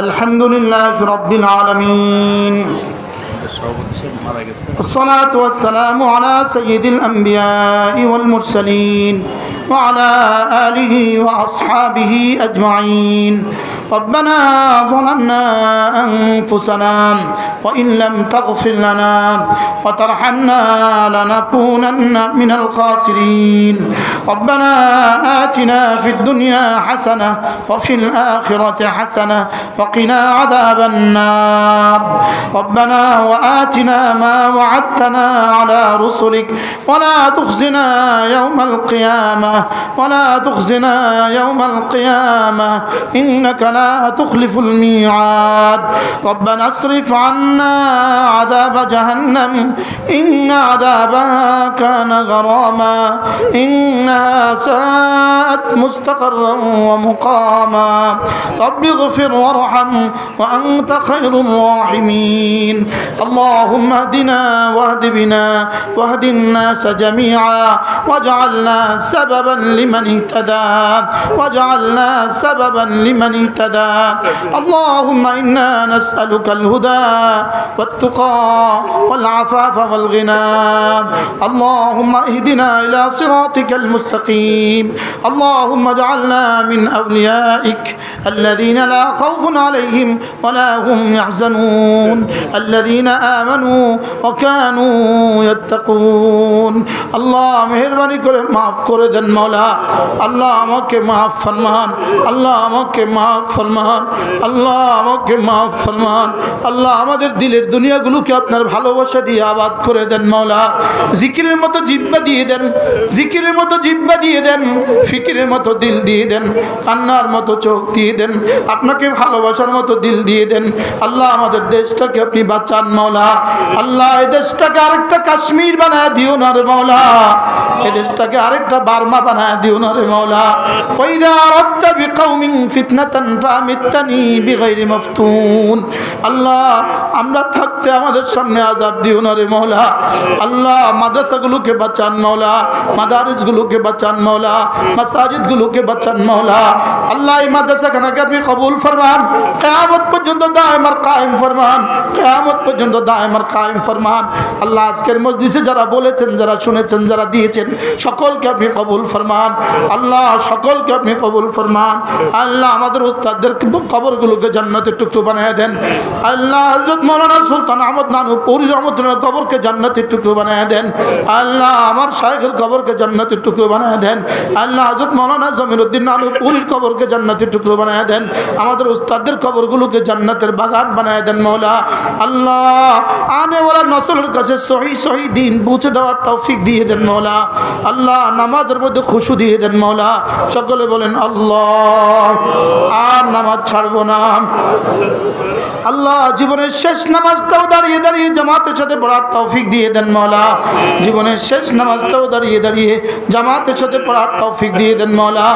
আলহামদুলিল্লাহি রাব্বিল আলামিন। الصلاة والسلام على سيد الأنبياء والمرسلين وعلى آله وأصحابه أجمعين. ربنا ظلمنا أنفسنا وإن لم تغفر لنا وترحمنا لنكونن من الخاسرين. ربنا آتنا في الدنيا حسنة وفي الآخرة حسنة وقنا عذاب النار. ربنا وآتنا ما وعدتنا على رسلك ولا تخزنا يوم القيامة ولا تخزنا يوم القيامة إنك لا تخلف الميعاد. ربنا اصرف عنا عذاب جهنم إن عذابها كان غراما إنها ساءت مستقرا ومقاما. رب اغفر وارحم وأنت خير الراحمين. اللهم اهدنا واهد بنا واهد الناس جميعا واجعلنا سببا لمن اهتدى واجعلنا سببا لمن اهتدى. اللهم إنا نسألك الهدى والتقى والعفاف والغنى. اللهم اهدنا إلى صراطك المستقيم. اللهم اجعلنا من أوليائك الذين لا خوف عليهم ولا هم يحزنون الذين آمنوا وكانوا يتقون. الله মেহেরবানি করে মাফ করে দেন মওলা। আল্লাহ আমাকে মাফ ফরমান, আল্লাহ আমাকে মাফ ফরমান, আল্লাহ আমাকে মাফ ফরমান। আল্লাহ আমাদের দিলের দুনিয়াগুলোকে আপনার ভালোবাসা দিয়ে আবাদ করে দেন মওলা। জিকিরের মতো জিহ্বা দিয়ে দেন, জিকিরের মতো জিহ্বা দিয়ে দেন, ফিকিরের মতো দিল দিয়ে দেন, কান্নার মতো চোখ দিয়ে দেন, আপনাকে ভালোবাসার মতো দিল দিয়ে দেন। আল্লাহ আমাদের দেশটাকে আপনি বাঁচান মওলা। আল্লাহ এই দেশটাকে আরেকটা কাশ্মীর বানায় দিও না রে মওলা, এই দেশটাকে আরেকটা বার্মা বানায় দিও না রে মওলা। ওয়াইদা আরাদতা বিকাউমিন ফিতনাতান ফামিতনি বিগাইরি মাফতুন। আল্লাহ আমরা থাকতে আমাদের সামনে আযাব দিও না রে মওলা। আল্লাহ মাদ্রাসাগুলোকে বাঁচান মওলা, মাদারিসগুলোকে বাঁচান মওলা, মাসাজিদগুলোকে বাঁচান মওলা। আল্লাহ এই মাদ্রাসাখানাকে আপনি কবুল ফরমান, কিয়ামত পর্যন্ত দায়েম আর কায়েম ফরমান, কিয়ামত পর্যন্ত দায়েম আর কায়েম ফরমান। আল্লাহ আজকের মজলিসে যারা বলেছেন, যারা শুনেছেন, যারা দিয়েছেন সকলকে আপনি কবুল ফরমান। আল্লাহ সকলকে আপনি কবুল ফরমান। আল্লাহ আমাদের উস্তাদদের কবরগুলোকে জান্নাতের টুকরো বানিয়ে দেন। আল্লাহ হযরত মাওলানা সুলতান আহমদ নানুপুরি রহমাতুল্লাহ কবরকে জান্নাতের টুকরো বানিয়ে দেন। আল্লাহ আমার শাইখের কবরকে জান্নাতের টুকরো বানিয়ে দেন। আল্লাহ হযরত মাওলানা জমিরউদ্দিন নানুপুরির কবরকে জান্নাতের টুকরো বানিয়ে দেন। আমাদের উস্তাদদের কবরগুলোকে জান্নাতের বাগান বানিয়ে দেন মওলা। আল্লাহ আনে ওয়ালা নসলের কাছে সহি সহি দিন পৌঁছে দেওয়ার তৌফিক দিয়ে দেন মওলা। আল্লাহ নামাজের মধ্যে খুশু দিয়ে দেন মওলা। সকলে বলেন আল্লাহ। আর নামাজ ছাড়বো না। আল্লাহ জীবনের শেষ নামাজটাও দাঁড়িয়ে দাঁড়িয়ে জামাতের সাথে পড়ার তৌফিক দিয়ে দেন মওলা। জীবনের শেষ নামাজটাও দাঁড়িয়ে দাঁড়িয়ে জামাতের সাথে পড়ার তৌফিক দিয়ে দেন মওলা।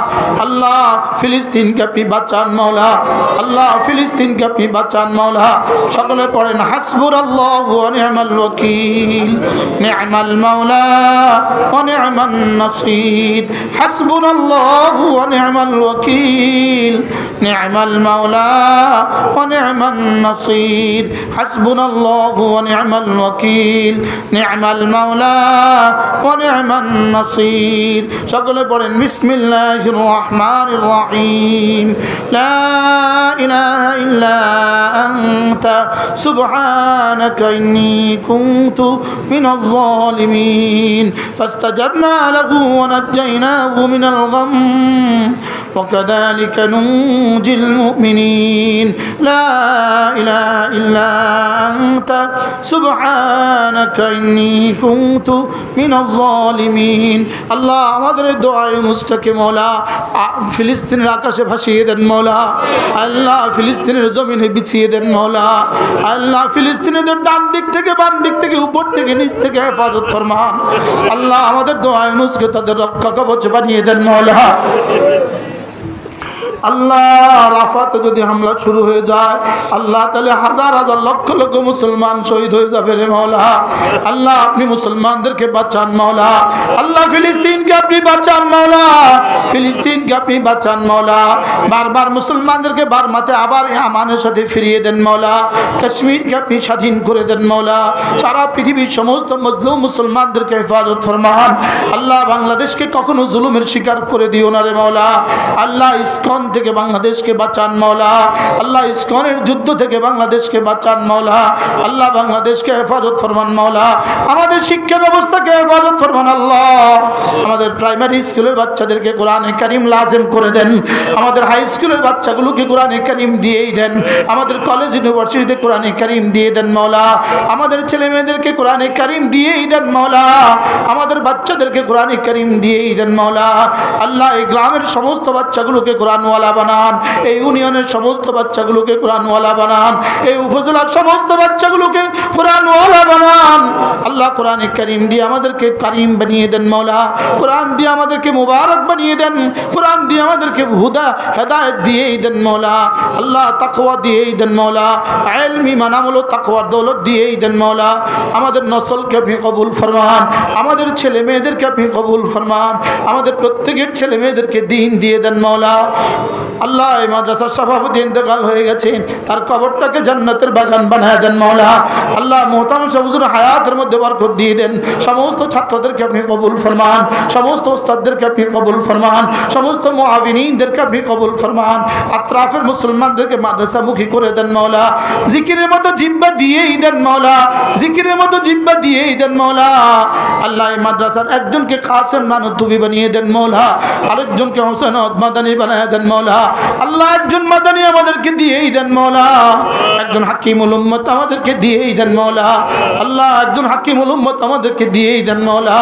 আল্লাহ ফিলিস্তিনকে আপনি বাঁচান মওলা। আল্লাহ ফিলিস্তিনকে আপনি বাঁচান মওলা। সকলে পড়েন হাসবুনাল্লাহু ওয়া নি'মাল ওয়াকিল, নি'মাল মাওলা ওয়া নি'মান নাসীর। হাসবুনাল্লাহু ওয়া নি'মাল ওয়াকিল, নি'মাল মাওলা ওয়া নি'মান নাসীর। হাসবুনাল্লাহু ওয়া নি'মাল ওয়াকিল নি'মাল মাওলা ওয়া নি'মান নাসির। সকলে পড়েন বিসমিল্লাহির রহমানির রহিম। লা ইলাহা ইল্লা আনতা সুবহানাকা ইন্নী কুনতু মিনাজ জালিমিন। ফাস্তাজাবনা লাহু ওয়া নাজ্জায়নাহু মিনাল গাম ওয়া কাযালিকা নুনজিল মুমিনিন। লা ইলাহা ইল্লা আনতা সুবহানাকা ইন্নী কুনতু মিনাজ জালিমিন। আল্লাহ আমাদের দোয়ায়ে মুস্তাকিম মওলা ফিলিস্তিনের আকাশে ভাসিয়ে দেন মওলা। আল্লাহ ফিলিস্তিনের জমিনে বিছিয়ে দেন মওলা। আল্লাহ ফিলিস্তিনিদের ডান দিক থেকে বাম দিক থেকে উপর থেকে নিচ থেকে হেফাজত ফরমান। আল্লাহ আমাদের দোয়ায়ে মুস্কে তাদের রক্ষা কবচ বানিয়ে দেন মওলা। আল্লাহ রাফাতে যদি হামলা শুরু হয়ে যায় আল্লাহ তাহলে হাজার হাজার লক্ষ লক্ষ মুসলমান শহীদ হয়ে যাবে রে মওলা। আল্লাহ আপনি মুসলমানদেরকে বাঁচান মওলা। আল্লাহ ফিলিস্তিনকে আপনি বাঁচান মওলা। ফিলিস্তিনকে আপনি বাঁচান মওলা। বারবার মুসলমানদেরকে বার্মাতে আবার আমানের সাথে ফিরিয়ে দেন মওলা। কাশ্মীরকে আপনি স্বাধীন করে দেন মওলা। সারা পৃথিবীর সমস্ত মজলুম মুসলমানদেরকে হেফাজত ফরমান। আল্লাহ বাংলাদেশকে কখনো জুলুমের শিকার করে দিও না রে মওলা। আল্লাহ ইসকন থেকে বাংলাদেশকে বাঁচান মওলা। আল্লাহ ইসকনের যুদ্ধ থেকে বাংলাদেশকে বাঁচান মওলা। আল্লাহ বাংলাদেশকে হেফাজত ফরমান মওলা। আমাদের শিক্ষা ব্যবস্থাকে হেফাজত ফরমান আল্লাহ। আমাদের প্রাইমারি স্কুলের বাচ্চাদেরকে কোরআনে কারীম লাজিম করে দেন। আমাদের হাই স্কুলের বাচ্চাগুলোকে কোরআনে কারীম দিয়েই দেন। আমাদের কলেজ ইউনিভার্সিটিতে কোরআনে কারীম দিয়ে দেন মওলা। আমাদের ছেলে মেয়েদেরকে কোরআনে কারীম দিয়েই দেন মওলা। আমাদের বাচ্চাদেরকে কোরআনে কারীম দিয়েই দেন মওলা। আল্লাহ এই গ্রামের সমস্ত বাচ্চাগুলোকে কোরআনওয়ালা বানান। এই ইউনিয়নের সমস্ত বাচ্চাগুলোকে কোরআনওয়ালা বানান। এই উপজেলার সমস্ত বাচ্চাগুলোকে কোরআনওয়ালা বানান। আল্লাহ কোরআনে কারীম দিয়ে আমাদেরকে কারীম বানিয়ে দেন মওলা। কোরআন দিয়ে আমাদেরকে মুবারক বানিয়ে দেন। কোরআন দিয়ে আমাদেরকে হুদা হেদায়েত দিয়েই দেন মওলা। আল্লাহ তাকওয়া দিয়েই দেন মওলা। ইলম ঈমান আমল ও তাকওয়ার দৌলত দিয়েই দেন মওলা। আমাদের নসলকে আপনি কবুল ফরমান। আমাদের ছেলে মেয়েদেরকে আপনি কবুল ফরমান। আমাদের প্রত্যেকের ছেলে মেয়েদেরকে দ্বীন দিয়ে দেন মওলা। আল্লাহ এই মাদ্রাসার সভাপতি ইন্তেকাল হয়ে গেছে, তার কবরটাকে জান্নাতের বাগান বানায় দেন মওলা। আল্লাহ মুহতারাম হুজুর হায়াতের মধ্যে বরকত দিয়ে দেন। সমস্ত ছাত্রদেরকে আপনি কবুল ফরমান। সমস্ত উস্তাদদেরকে আপনি কবুল ফরমান। সমস্ত মুআবিনীনদেরকে আপনি কবুল ফরমান। আত্রাফের মুসলমানদেরকে মাদ্রাসামুখী করে দেন মওলা। জিকিরের মতো জিহ্বা দিয়েই দেন মওলা। জিকিরের মতো জিহ্বা দিয়েই দেন মওলা। আল্লাহ এই মাদ্রাসার একজনকে কাসেম নানুতুবি বানিয়ে দেন মওলা। আরেকজনকে হোসেন মাদানী বানায় দেন মওলা। আল্লাহ একজন মাদানী আমাদেরকে দিয়েই দেন মওলা। একজন হাকিমুল উম্মত আমাদেরকে দিয়েই দেন মওলা। আল্লাহ একজন হাকিমুল উম্মত আমাদেরকে দিয়েই দেন মওলা।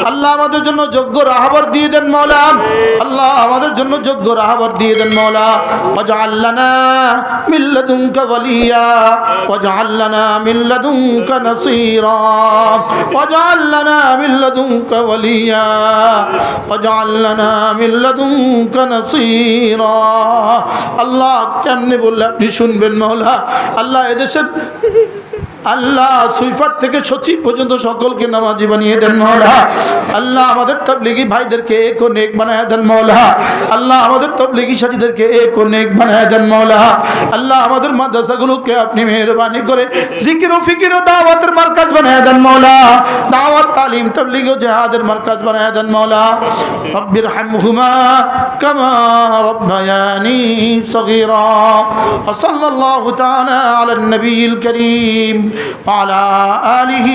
আল্লাহ আমাদের জন্য যোগ্য রাহবার দিয়ে দেন মওলা। আল্লাহ আমাদের জন্য যোগ্য রাহবার দিয়ে দেন মওলা। ওয়াজআল লানা মিন লাদুনকা ওয়ালিয়া ওয়াজআল লানা মিন লাদুনকা নাসীরা ওয়াজআল লানা মিন লাদুনকা ওয়ালিয়া ওয়াজআল লানা মিন লাদুনকা নাসীরা। আল্লাহ কেমনে বললে আপনি শুনবেন মওলা। আল্লাহ এদেশের আল্লাহ সুইফাট থেকে সচিব পর্যন্ত সকলকে নামাজি বানিয়ে দেন মওলা। আল্লাহ আমাদের তাবলীগী ভাইদেরকে এক ও নেক বানায় দেন মওলা। আল্লাহ আমাদের তাবলীগী সাথীদেরকে এক ও নেক বানায় দেন মওলা। আল্লাহ আমাদের মাদ্রাসাগুলোকে আপনি মেহেরবানি করে জিকির ও ফিকির ও দাওয়াতের মার্কাজ বানায় দেন মওলা। দাওয়াত তালিম তাবলীগ ও জিহাদের মার্কাজ বানায় দেন মওলা। রব্বিরহামহুমা কামা রব্বায়ানি সগীরা। ওয়া সাল্লাল্লাহু তাআলা আলান নবিয়িল কারীম وعلى آله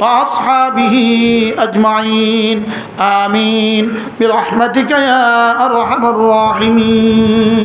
وأصحابه أجمعين آمين برحمتك يا أرحم الراحمين.